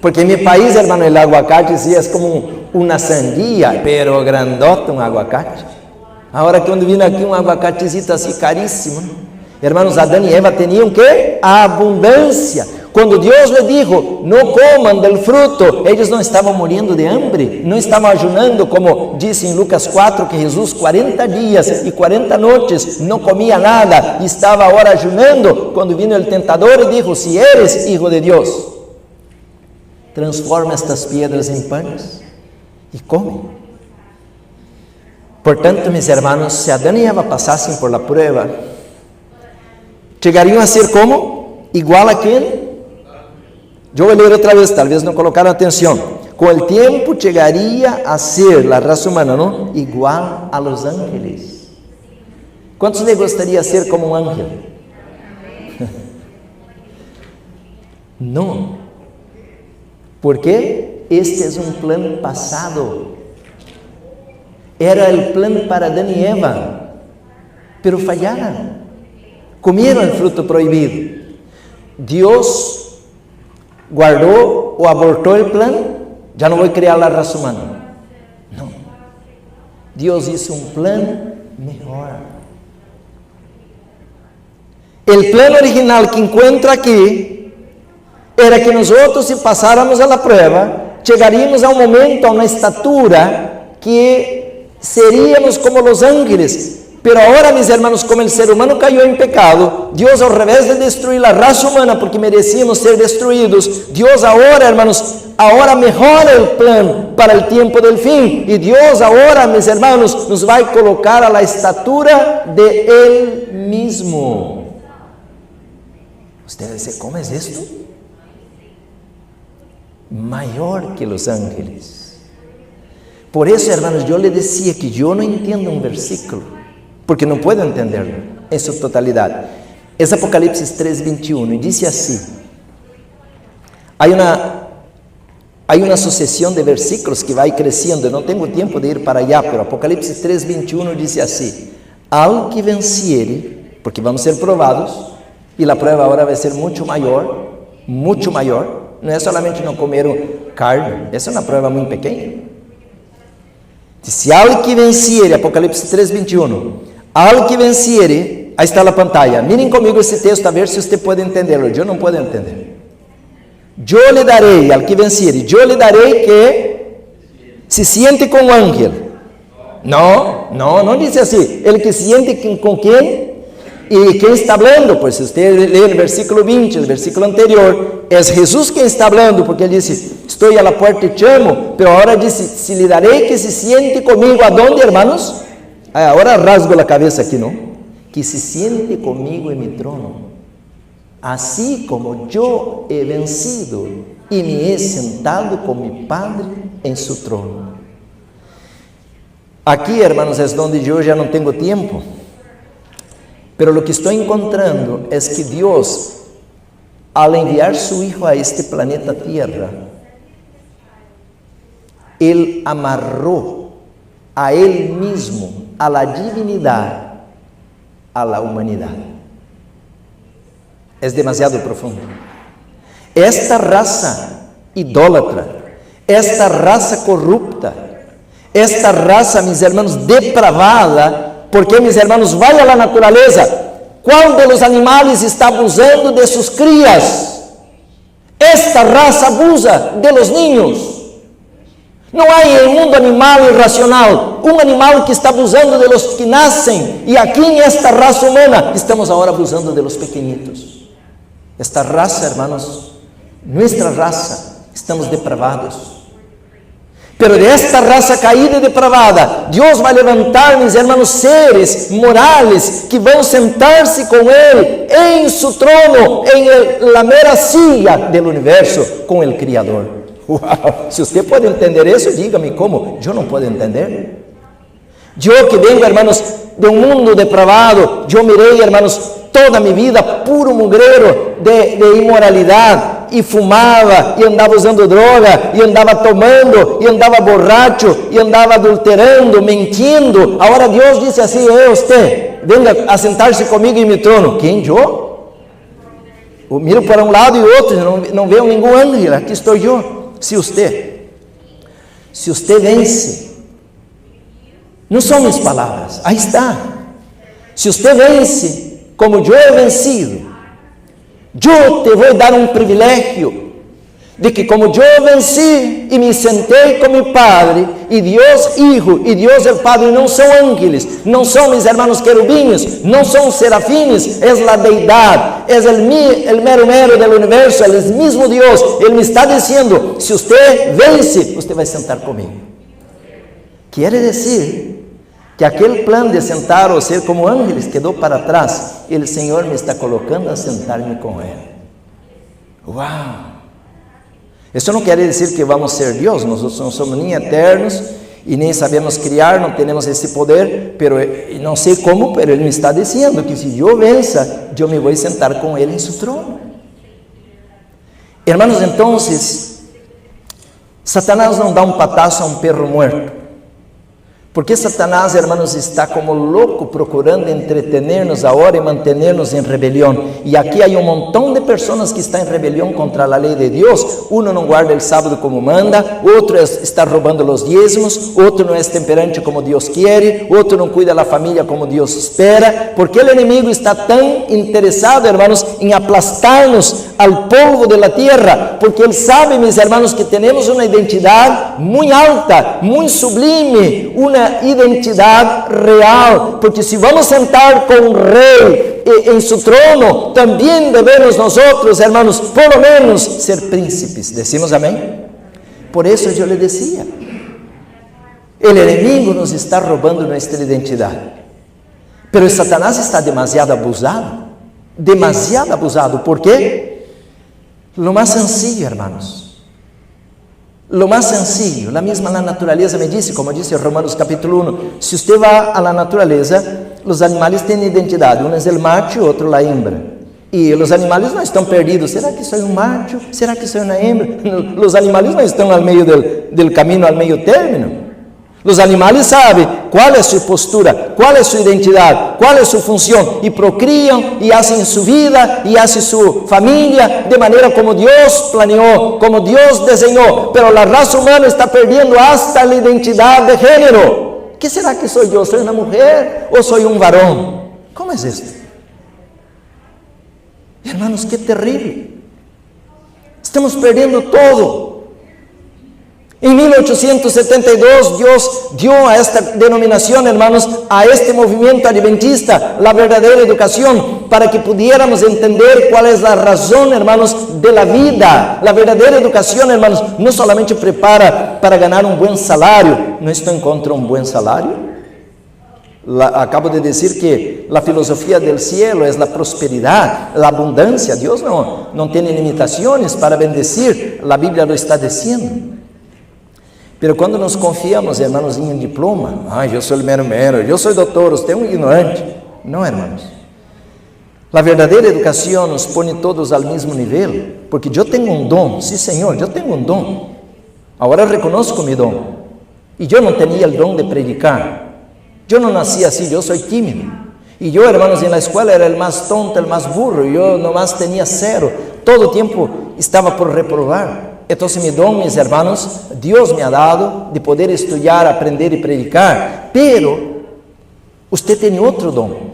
Porque en mi país, hermano, el aguacate sí es como una sandía, pero grandota un aguacate. Ahora cuando vino aquí un aguacatecito así carísimo, ¿no? Hermanos, Adán y Eva tenían ¿qué? Abundancia. Cuando Dios les dijo, no coman del fruto, ellos no estaban muriendo de hambre, no estaban ayunando, como dice en Lucas 4, que Jesús 40 días y 40 noches no comía nada, y estaba ahora ayunando, cuando vino el tentador y dijo, si eres hijo de Dios, transforma estas piedras en panes. e come. Portanto, mis hermanos, se Adán y Eva pasassem por la prueba, chegariam a ser como? Igual a quem? Eu vou ler outra vez, talvez não colocaram atenção. Com o tempo chegaria a ser, a raça humana, não? Igual a los ángeles. Quantos lhe gostaria de ser como um ángel? Não. Porque este é um plano passado. Era o plano para Adão e Eva, pero fallaram. Comieron el fruto prohibido. Dios guardou ou abortou o plano. Já não vou criar a raça humana. Não. Deus hizo um plano melhor. O plano original que encontro aqui era que nós, se passáramos a prova, chegaríamos a um momento, a uma estatura que seríamos como os ángeles. Pero ahora, mis hermanos, como el ser humano cayó en pecado, Dios, al revés de destruir la raza humana porque merecíamos ser destruidos, Dios ahora, hermanos, ahora mejora el plan para el tiempo del fin. Y Dios ahora, mis hermanos, nos va a colocar a la estatura de Él mismo. ¿Ustedes dicen, cómo es esto? Mayor que los ángeles. Por eso, hermanos, yo le decía que yo no entiendo un versículo, porque não puedo entenderlo em sua totalidade. É Apocalipse 3:21 e diz assim: há uma sucessão de versículos que vai crescendo. Não tenho tempo de ir para allá, pero Apocalipse 3:21 diz assim: al que venciere, porque vamos ser provados, e a prova agora vai ser muito maior. Não é solamente não comer carne, essa é uma prova muito pequena. Diz: al que venciere, Apocalipse 3:21. Al que venciere, aí está a pantalla. Miren comigo esse texto a ver se você pode entendê-lo. Eu não posso entender. Eu lhe darei, al que venciere, eu lhe darei que se siente com o ángel. Não diz assim. Ele que se siente com quem? E quem está falando? Pois se você ler o versículo 20, o versículo anterior, é Jesus quem está falando, porque ele disse: estou a la puerta e te chamo, pero agora disse: se lhe darei que se siente comigo. ¿Aonde, hermanos? Agora rasgo a cabeça aqui, não? Que se siente comigo em meu trono, assim como eu he vencido e me he sentado com meu Padre em seu trono. Aqui, hermanos, é onde eu já não tenho tempo, pero lo que estou encontrando é que Deus, al enviar su Hijo a este planeta Tierra, Ele amarrou a Ele mesmo, a la divinidade, a la humanidade. É demasiado profundo. Esta raça idólatra, esta raça corrupta, esta raça, mis hermanos, depravada, porque, mis hermanos, vai à natureza. Qual de los animales está abusando de sus crías? Esta raça abusa de los niños. Não há em mundo animal irracional, um animal que está abusando de los que nascem, e aqui nesta raça humana, estamos agora abusando de los pequenitos. Esta raça, hermanos, nuestra raça, estamos depravados. Pero de esta raça caída e depravada, Deus vai levantar, mis hermanos, seres morales que vão sentar-se com Ele em su trono, em la mera silla del universo, com el Criador. Uau! Se você pode entender isso, diga-me como. Eu não posso entender. Eu que vengo, hermanos, de um mundo depravado, eu mirei, hermanos, toda a minha vida puro mugreiro de imoralidade, e fumava, e andava usando droga, e andava tomando, e andava borracho, e andava adulterando, mentindo. Agora Deus disse assim: você, venga a sentar-se comigo em meu trono. Quem? Eu? Eu miro para um lado e outro, não vejo nenhum ángel, aqui estou eu. Se você vence, não são minhas palavras, aí está. Se você vence, como eu he vencido, eu te vou dar um privilégio de que, como eu venci e me sentei com meu Padre, e Deus Hijo e Deus el Padre não são ángeles, não são, mis hermanos, querubines, não são serafines, é a deidade, é o mero do universo, é o mesmo Deus. Ele me está dizendo: se você vence, você vai sentar comigo. Quiere decir que aquele plano de sentar ou ser como ángeles quedou para trás. E o Senhor me está colocando a sentar-me com Ele. Uau! Isso não quer dizer que vamos ser Deus. Nós não somos nem eternos e nem sabemos criar, não temos esse poder, pero não sei como, pero Ele me está dizendo que se eu vença, eu me vou sentar com Ele em seu trono. Hermanos, então, Satanás não dá um patazo a um perro muerto. Porque Satanás, hermanos, está como louco procurando entretener-nos agora e manter-nos em rebelião. E aqui há um montão de pessoas que estão em rebelião contra a lei de Deus. Uno não guarda o sábado como manda, outro está roubando os dízimos, outro não é temperante como Deus quer, outro não cuida da família como Deus espera. Porque o inimigo está tão interessado, hermanos, em aplastar-nos ao polvo da terra, porque ele sabe, meus hermanos, que temos uma identidade muito alta, muito sublime, uma identidade real, porque se vamos sentar com o rei em seu trono, também devemos nós outros, hermanos, por lo menos ser príncipes. Decimos amém? Por isso eu lhe dizia, o inimigo nos está roubando nossa identidade, pero Satanás está demasiado abusado. ¿Por quê? Lo mais sencillo, hermanos, lo mais sencillo, la misma la naturaleza me dice, como dice Romanos capítulo 1, si usted va a la naturaleza, los animales tienen identidade, uno es el macho, otro la hembra, y los animales no están perdidos, ¿será que soy un macho? ¿Será que soy una hembra? Los animales no están al medio del camino, al medio término. Os animais sabem qual é sua postura, qual é sua identidade, qual é sua função, e procriam, e fazem sua vida, e fazem sua família, de maneira como Deus planeou, como Deus desenhou. Pero a raça humana está perdendo hasta a identidade de gênero. Que será que sou eu? Sou uma mulher ou sou um varão? Como é isto? Hermanos, que terrível. Estamos perdendo todo. Em 1872, Deus dio a esta denominação, hermanos, a este movimento adventista, a verdadeira educação, para que pudiéramos entender qual é a razão, hermanos, de la vida. A verdadeira educação, hermanos, não solamente prepara para ganhar um bom salário. Não estou em contra um bom salário. Acabo de dizer que a filosofia del cielo é a prosperidade, a abundância. Deus não tem limitações para bendecir. A Bíblia lo está dizendo. Pero quando nos confiamos, hermanos, em um diploma, eu sou mero, eu sou doutor, você é um ignorante. Não, hermanos. A verdadeira educação nos põe todos ao mesmo nível, porque eu tenho um dom, sim, Senhor, eu tenho um dom. Agora reconozco meu dom. E eu não tinha o dom de predicar. Eu não nasci assim, eu sou tímido. E eu, hermanos, na escola era o mais tonto, o mais burro, eu nomás tinha 0. Todo o tempo estava por reprovar. Então, mi dom, mis hermanos, Deus me ha dado de poder estudar, aprender e predicar, pero usted tem outro dom.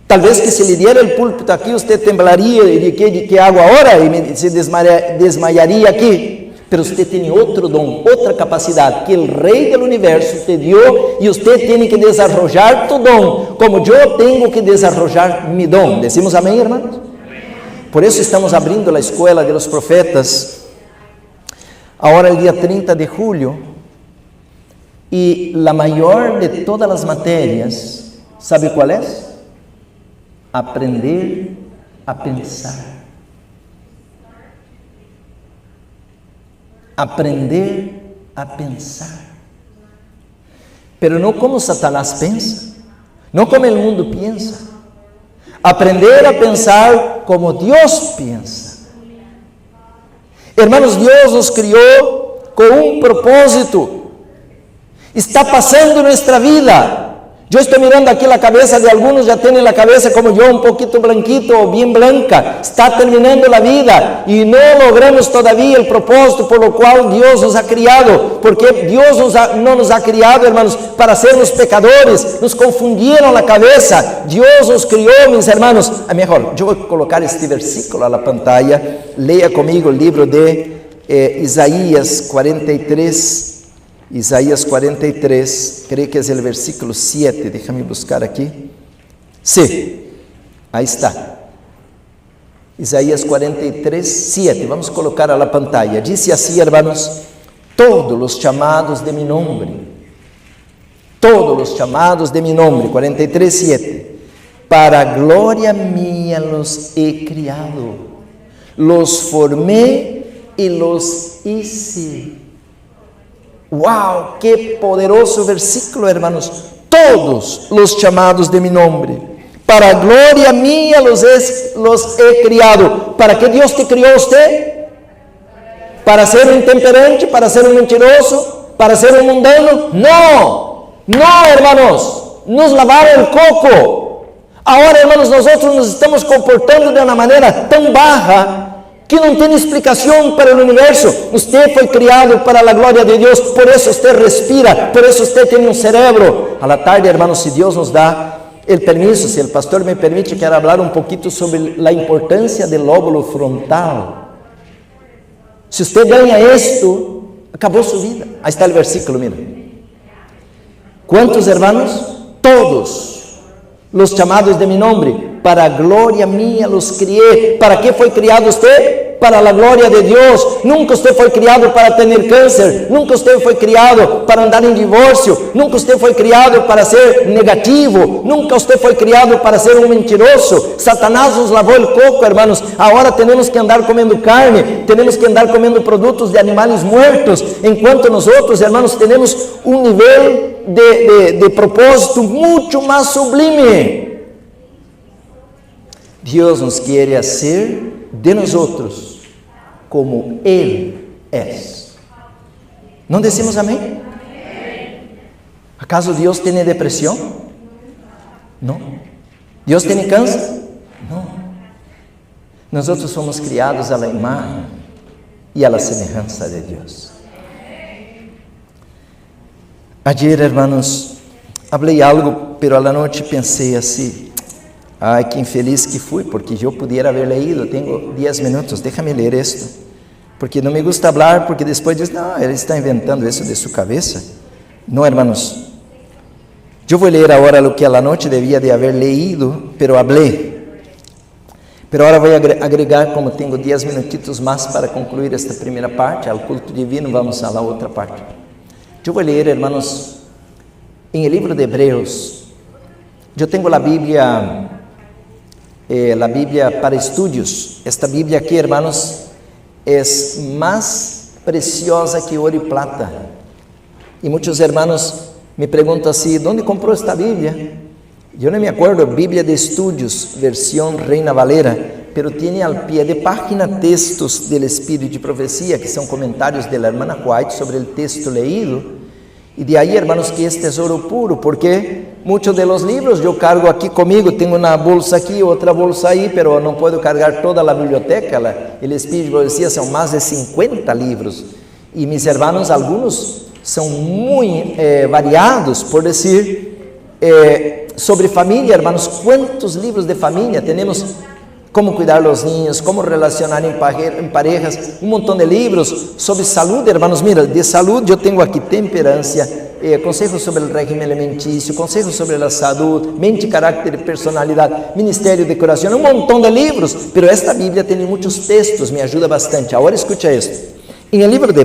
Talvez que se lhe diera o púlpito aqui, usted temblaria e de que hago agora e se desmaiaria aqui. Pero usted tem outro dom, outra capacidade que o Rei do Universo te deu e usted tem que desarrollar tu dom, como eu tenho que desarrollar mi dom. Decimos amém, hermanos? Por isso estamos abrindo a escola de los profetas. Agora, o dia 30 de julho, e a maior de todas as matérias, sabe qual é? Aprender a pensar. Aprender a pensar. Pero não como Satanás pensa, não como o mundo pensa. Aprender a pensar como Deus pensa. Hermanos, Deus nos criou com um propósito. Está passando nossa vida. Eu estou mirando aqui a cabeça de alguns, já têm a cabeça como eu, um pouquinho blanquito ou bem branca. Está terminando a vida e não logramos todavia o propósito por o qual Deus nos ha criado, porque Deus não nos ha criado, hermanos, para sermos pecadores. Nos confundiram a cabeça. Deus nos criou, meus hermanos. Melhor, eu vou colocar este versículo na pantalla. Leia comigo o livro de Isaías 43. Isaías 43, creio que é o versículo 7, déjame buscar aqui. Sim, aí está. Isaías 43, 7, vamos colocar na pantalla. Dice assim, hermanos: todos os chamados de mi nombre, todos los llamados de mi nombre, 43:7, para gloria mía los he criado, los formé y los hice. ¡Wow! ¡Qué poderoso versículo, hermanos! Todos los llamados de mi nombre, para gloria mía los he criado. ¿Para qué Dios te crió a usted? ¿Para ser un intemperante? ¿Para ser un mentiroso? ¿Para ser un mundano? No, no, hermanos, nos lavaron el coco. Ahora, hermanos, nosotros nos estamos comportando de una manera tan baja que no tiene explicación para el universo. Usted fue criado para la gloria de Dios, por eso usted respira, por eso usted tiene un cerebro. A la tarde, hermanos, si Dios nos da el permiso, si el pastor me permite, quiero hablar un poquito sobre la importancia del lóbulo frontal. Si usted gana esto, acabó su vida. Ahí está el versículo, miren. ¿Cuántos, hermanos? Todos los llamados de mi nombre, para gloria mía los crié. ¿Para qué fue criado usted? Para la gloria de Dios. Nunca usted fue criado para tener cáncer, nunca usted fue criado para andar en divorcio, nunca usted fue criado para ser negativo, nunca usted fue criado para ser un mentiroso. Satanás nos lavó el coco, hermanos. Ahora tenemos que andar comiendo carne, tenemos que andar comiendo productos de animales muertos, enquanto nosotros, hermanos, tenemos un nivel de propósito mucho más sublime. Dios nos quiere hacer de nosotros como Él es. ¿No decimos amén? ¿Acaso Dios tiene depresión? No. ¿Dios tiene cáncer? No. Nosotros somos criados a la imagen y a la semejanza de Dios. Ayer, hermanos, hablé algo, pero a la noche pensé así: ay, qué infeliz que fui, porque yo pudiera haber leído. Tengo 10 minutos, déjame leer esto, porque no me gusta hablar, porque después dice, no, él está inventando eso de su cabeza. No, hermanos, yo voy a leer ahora lo que a la noche debía de haber leído, pero hablé. Pero ahora voy a agregar, como tengo 10 minutitos más para concluir esta primera parte, al culto divino, vamos a la otra parte. Yo voy a leer, hermanos, en el libro de Hebreos. Yo tengo la Biblia para estudios. Esta Biblia aquí, hermanos, es más preciosa que oro y plata. Y muchos hermanos me preguntan así: ¿dónde compró esta Biblia? Yo no me acuerdo. Biblia de estudios, versión Reina Valera, pero tiene al pie de página textos del Espíritu de Profecía, que son comentarios de la hermana White sobre el texto leído. Y de ahí, hermanos, que este es oro puro, porque muchos de los libros yo cargo aquí conmigo. Tengo una bolsa aquí, otra bolsa ahí, pero no puedo cargar toda la biblioteca. El Espíritu decía, son más de 50 libros. Y mis hermanos, algunos son muy variados, por decir, sobre familia, hermanos. ¿Cuántos libros de familia tenemos? Cómo cuidar a los niños, cómo relacionar en parejas, un montón de libros sobre salud, hermanos. Mira, de salud yo tengo aquí temperancia, consejos sobre el régimen alimenticio, consejos sobre la salud, mente, carácter y personalidad, ministerio de curación, un montón de libros. Pero esta Biblia tiene muchos textos, me ayuda bastante. Ahora escucha esto. En el libro de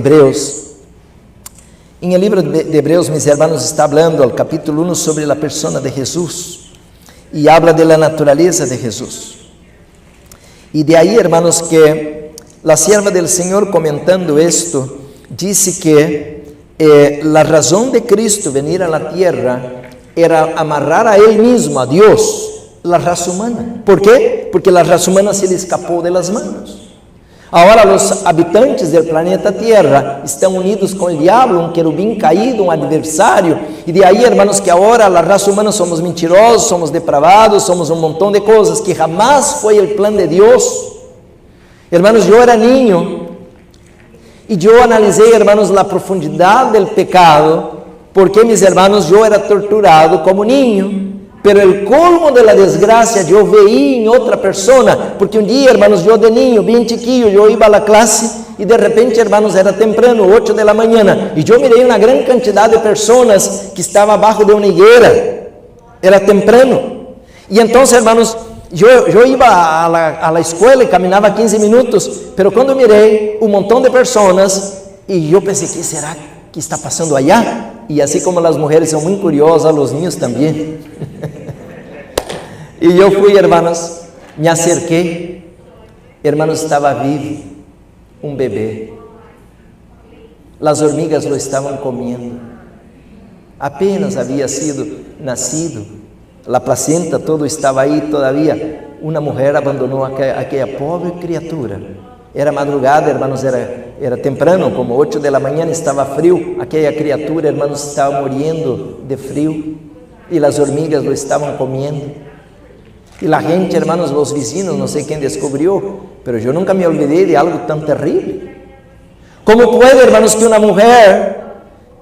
Hebreos, mis hermanos, está hablando al capítulo 1 sobre la persona de Jesús y habla de la naturaleza de Jesús. Y de ahí, hermanos, que la sierva del Señor, comentando esto, dice que la razón de Cristo venir a la tierra era amarrar a Él mismo, a Dios, la raza humana. ¿Por qué? Porque la raza humana se le escapó de las manos. Ahora los habitantes del planeta Tierra están unidos con el diablo, un querubín caído, un adversario. Y de ahí, hermanos, que ahora la raza humana somos mentirosos, somos depravados, somos un montón de cosas que jamás fue el plan de Dios. Hermanos, yo era niño y yo analicé, hermanos, la profundidad del pecado, porque, mis hermanos, yo era torturado como niño. Pero el colmo de la desgracia yo veía en otra persona, porque un día, hermanos, yo de niño, bien chiquillo, yo iba a la clase y de repente, hermanos, era temprano, 8 de la mañana, y yo miré una gran cantidad de personas que estaban abajo de una higuera. Era temprano. Y entonces, hermanos, yo iba a la escuela y caminaba 15 minutos, pero cuando miré un montón de personas, y yo pensé, ¿qué será que está pasando allá? Y así como las mujeres son muy curiosas, los niños también. Y yo fui, hermanos, me acerqué. Hermanos, estaba vivo, un bebé. Las hormigas lo estaban comiendo. Apenas había sido nacido. La placenta, todo estaba ahí todavía. Una mujer abandonó aquella pobre criatura. Era madrugada, hermanos, era temprano, como 8 de la mañana, estaba frío. Aquella criatura, hermanos, estaba muriendo de frío. Y las hormigas lo estaban comiendo. Y la gente, hermanos, los vecinos, no sé quién descubrió, pero yo nunca me olvidé de algo tan terrible. ¿Cómo puede, hermanos, que una mujer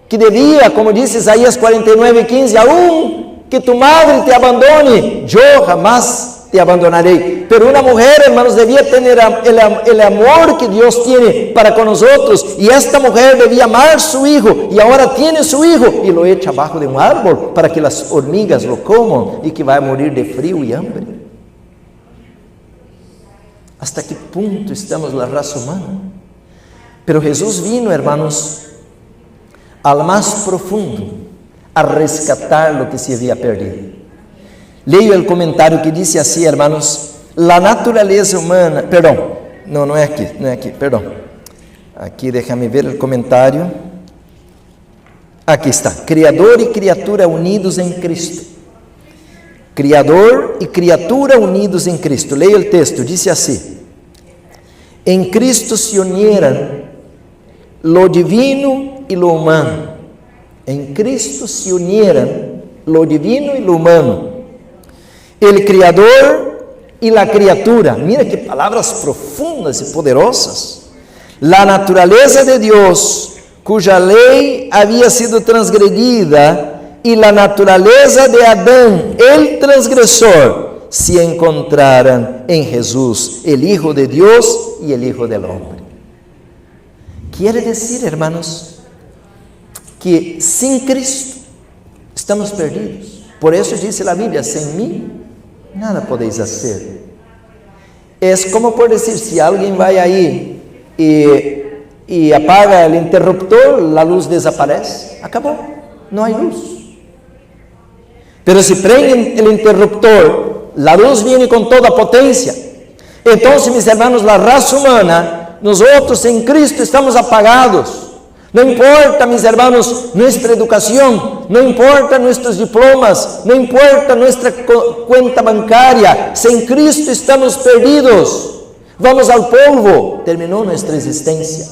que debía, como dice Isaías 49:15, aún que tu madre te abandone, yo jamás te abandonaré? Pero una mujer, hermanos, debía tener el amor que Dios tiene para con nosotros, y esta mujer debía amar a su hijo, y ahora tiene su hijo, y lo echa abajo de un árbol para que las hormigas lo coman, y que va a morir de frío y hambre. ¿Hasta qué punto estamos la raza humana? Pero Jesús vino, hermanos, al más profundo, a rescatar lo que se había perdido. Leio el comentario que dice así, hermanos: la naturaleza humana, perdón, no es aquí, perdón. Aquí déjame ver el comentario. Aquí está: Criador y criatura unidos en Cristo. Criador y criatura unidos en Cristo. Leio el texto, dice así: en Cristo se unieran lo divino y lo humano. En Cristo se unieran lo divino y lo humano. El Criador y la criatura. Mira qué palabras profundas y poderosas. La naturaleza de Dios, cuya ley había sido transgredida, y la naturaleza de Adán, el transgresor, se encontraran en Jesús, el Hijo de Dios y el Hijo del hombre. Quiere decir, hermanos, que sin Cristo estamos perdidos. Por eso dice la Biblia: sin mí nada podéis hacer. Es como por decir, si alguien va ahí y apaga el interruptor, la luz desaparece, acabó, no hay luz. Pero si prenden el interruptor, la luz viene con toda potencia. Entonces, mis hermanos, la raza humana, nosotros en Cristo estamos apagados. No importa, mis hermanos, nuestra educación, no importa nuestros diplomas, no importa nuestra cuenta bancaria, si en Cristo estamos perdidos, vamos al polvo, terminó nuestra existencia.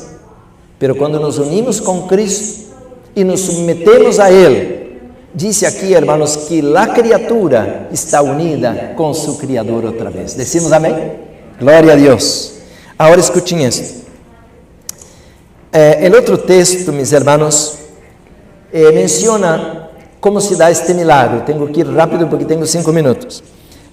Pero cuando nos unimos con Cristo y nos sometemos a Él, dice aquí, hermanos, que la criatura está unida con su Criador otra vez. ¿Decimos amén? Gloria a Dios. Ahora escuchen esto. El otro texto, mis hermanos, menciona cómo se da este milagro. Tengo que ir rápido porque tengo 5 minutos.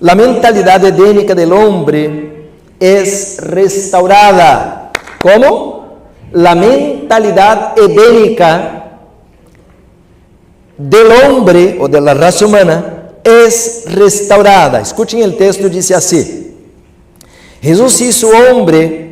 La mentalidad edénica del hombre es restaurada. ¿Cómo? La mentalidad edénica del hombre o de la raza humana es restaurada. Escuchen el texto, dice así: Jesús se hizo hombre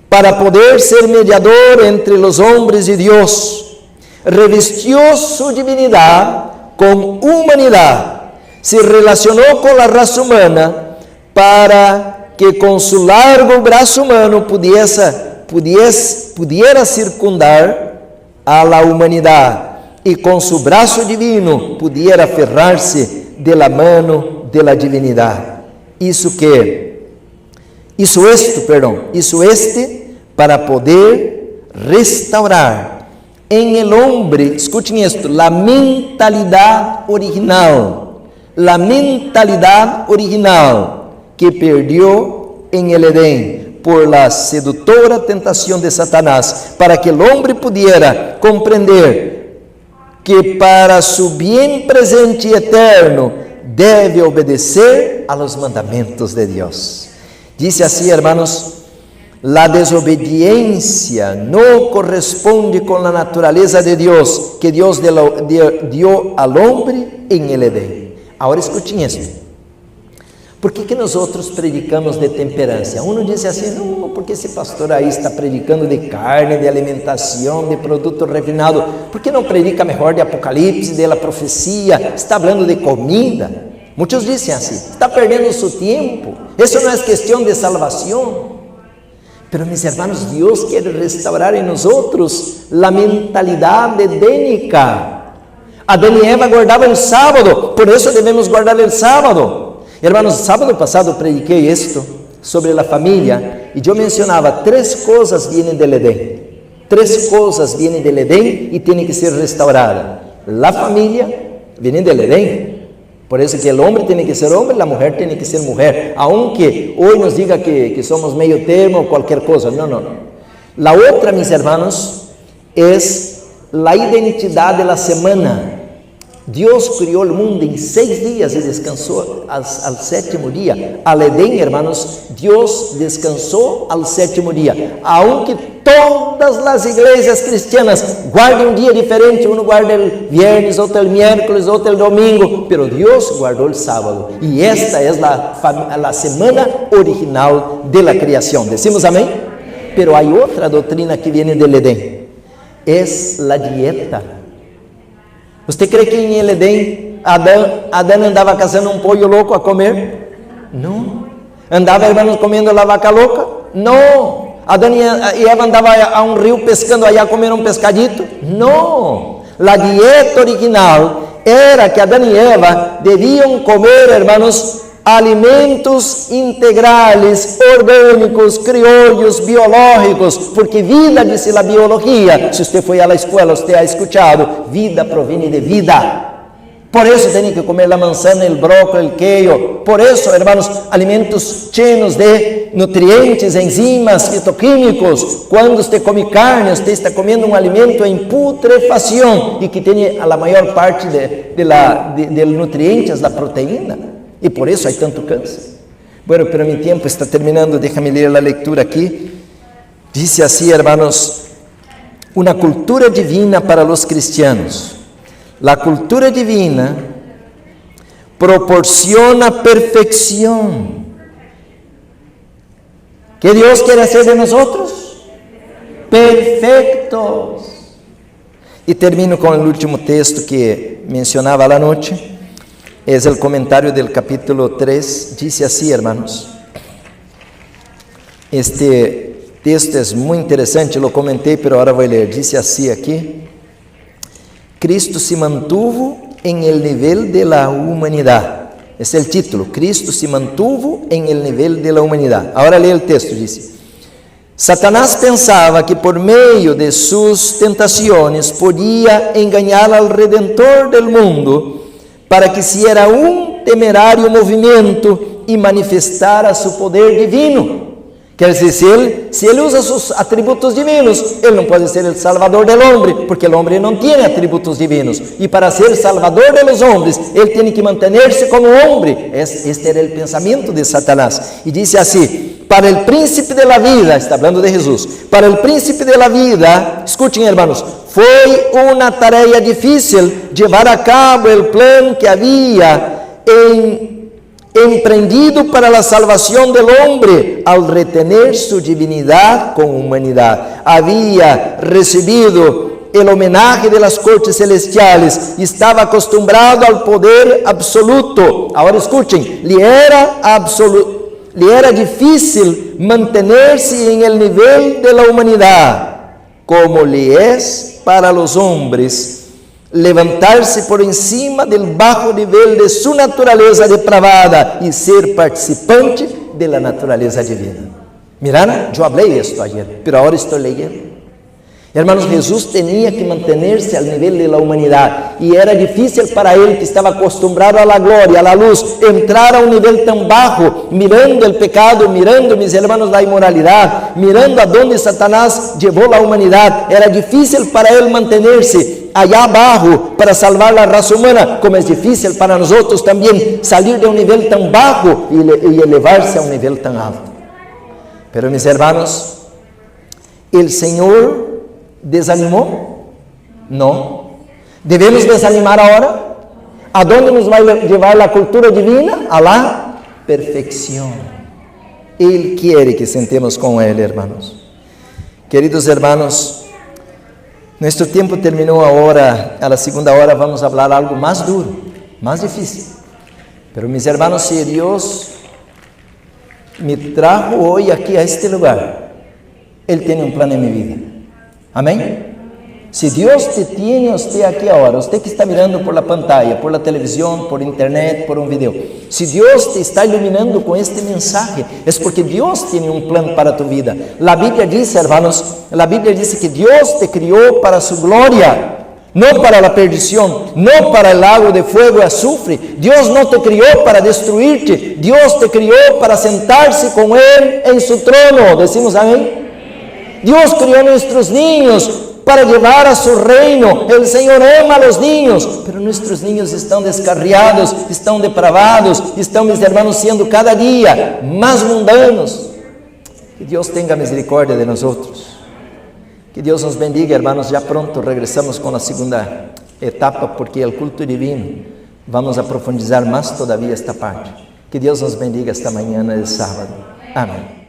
para poder ser mediador entre los hombres y Dios. Revestió su divinidad con humanidad. Se relacionó con la raza humana para que con su largo brazo humano pudiera circundar a la humanidad, y con su brazo divino pudiera aferrarse de la mano de la divinidad. Hizo este para poder restaurar en el hombre, escuchen esto, la mentalidad original que perdió en el Edén por la seductora tentación de Satanás, para que el hombre pudiera comprender que para su bien presente y eterno debe obedecer a los mandamientos de Dios. Dice así, hermanos: la desobediencia no corresponde con la naturaleza de Dios que Dios dio al hombre en el Edén. Ahora escuchen esto. Por que nós outros predicamos de temperança? Um diz assim, não, porque esse pastor aí está predicando de carne, de alimentação, de produto refinado. Por que não predica melhor de Apocalipse, de la profecia? Está falando de comida. Muitos dizem assim, está perdendo seu tempo. Isso não é questão de salvação. Pero, mis hermanos, Deus quer restaurar em nós outros a mentalidade edênica. Adão e Eva guardavam o sábado, por isso devemos guardar o sábado. Hermanos, sábado passado prediquei esto sobre a família e eu mencionava 3 coisas vienen del Edén. 3 coisas vienen del Edén e têm que ser restauradas. A família viene del Edén. Por isso que o homem tem que ser homem, a mulher tem que ser mulher. Aunque hoje nos diga que somos meio termo ou qualquer coisa. Não. A outra, mis hermanos, é a identidade da semana. Deus criou o mundo em 6 dias e descansou ao 7º dia. Al Edén, hermanos, Deus descansou ao 7º dia. Aunque todas as igrejas cristianas guardem um dia diferente, um guarda o viernes, outro o miércoles, outro o domingo, pero Deus guardou o sábado. E esta é a semana original da criação. Decimos amém? Pero há outra doutrina que vem del Edén. É a dieta. Você crê que em Edém Adão andava caçando um pollo louco a comer? Não. Andava, hermanos, comendo a vaca louca? Não. Adão e Eva andavam a um rio pescando allá a comer um pescadito? Não. A dieta original era que Adão e Eva deviam comer, hermanos, alimentos integrales, orgânicos, criollos, biológicos, porque vida, diz a biologia, se você foi à escola, você ha escuchado, vida provém de vida. Por isso tem que comer a manzana, o brócolis, o queijo. Por isso, hermanos, alimentos llenos de nutrientes, enzimas, fitoquímicos. Quando você come carne, você está comendo um alimento em putrefação e que tem a maior parte de nutrientes da proteína. E por isso há tanto câncer. Bueno, pero mi tempo está terminando, déjame ler a leitura aqui. Dice assim, hermanos, uma cultura divina para os cristianos. La cultura divina proporciona perfecção. ¿Qué Dios quiere hacer de nosotros? Perfectos. E termino com o último texto que mencionava a noite. É o comentário do capítulo 3, diz assim, hermanos. Este texto é muito interessante, lo comentei, pero agora vou ler. Diz assim aqui: Cristo se mantuvo em el nivel de la humanidad. Esse é o título, Cristo se mantuvo em el nivel de la humanidad. Agora leia o texto, diz: Satanás pensava que por meio de suas tentações podia enganar al Redentor del mundo, para que hiciera um temerário movimento e manifestara seu poder divino. Quer dizer, se ele usa seus atributos divinos, ele não pode ser o salvador do homem, porque o homem não tem atributos divinos. E para ser salvador de los homens, ele tem que manter-se como homem. Este era o pensamento de Satanás. E disse assim: para o príncipe de la vida, está falando de Jesus, para o príncipe de la vida, escutem, hermanos, foi uma tarefa difícil levar a cabo o plano que havia emprendido para a salvação do homem, ao retener sua divinidade com a humanidade. Havia recebido o homenaje de las cortes celestiales e estava acostumbrado ao poder absoluto. Agora escutem, lhe era difícil manter-se em el nível de la humanidade, como lhe é para los hombres levantar-se por encima del bajo nível de sua natureza depravada e ser participante de la natureza divina. Miran, eu falei isto ayer, pero agora estou leyendo. Hermanos, Jesus tinha que manter-se ao nível da humanidade, e era difícil para ele, que estava acostumbrado à glória, à luz, entrar a um nível tão baixo, mirando o pecado, mirando, mis hermanos, a imoralidade, mirando aonde Satanás levou a humanidade. Era difícil para ele manter-se allá abaixo para salvar a raça humana, como é difícil para nós outros também sair de um nível tão baixo e elevar-se a um nível tão alto. Pero, mis hermanos, o Senhor desanimou? Não. Devemos desanimar agora? Aonde nos vai levar a cultura divina? Alá? perfección. Él quiere que sentemos con Él, hermanos. Queridos hermanos, nuestro tiempo terminó ahora. A la segunda hora vamos a hablar algo más duro, más difícil. Pero mis hermanos, si Dios me trajo hoy aquí a este lugar, Él tiene un plan en mi vida. Amén. Si Dios te tiene a usted aquí ahora, usted que está mirando por la pantalla, por la televisión, por internet, por un video, si Dios te está iluminando con este mensaje, es porque Dios tiene un plan para tu vida. La Biblia dice, hermanos, la Biblia dice que Dios te crió para su gloria, no para la perdición, no para el lago de fuego y azufre. Dios no te crió para destruirte, Dios te crió para sentarse con Él en su trono. Decimos amén. Dios crió a nuestros niños para llevar a su reino. El Señor ama a los niños, pero nuestros niños están descarriados, están depravados, están, mis hermanos, siendo cada día más mundanos. Que Dios tenga misericordia de nosotros. Que Dios nos bendiga, hermanos. Ya pronto regresamos con la segunda etapa, porque el culto divino vamos a profundizar más todavía esta parte. Que Dios nos bendiga esta mañana de sábado. Amén.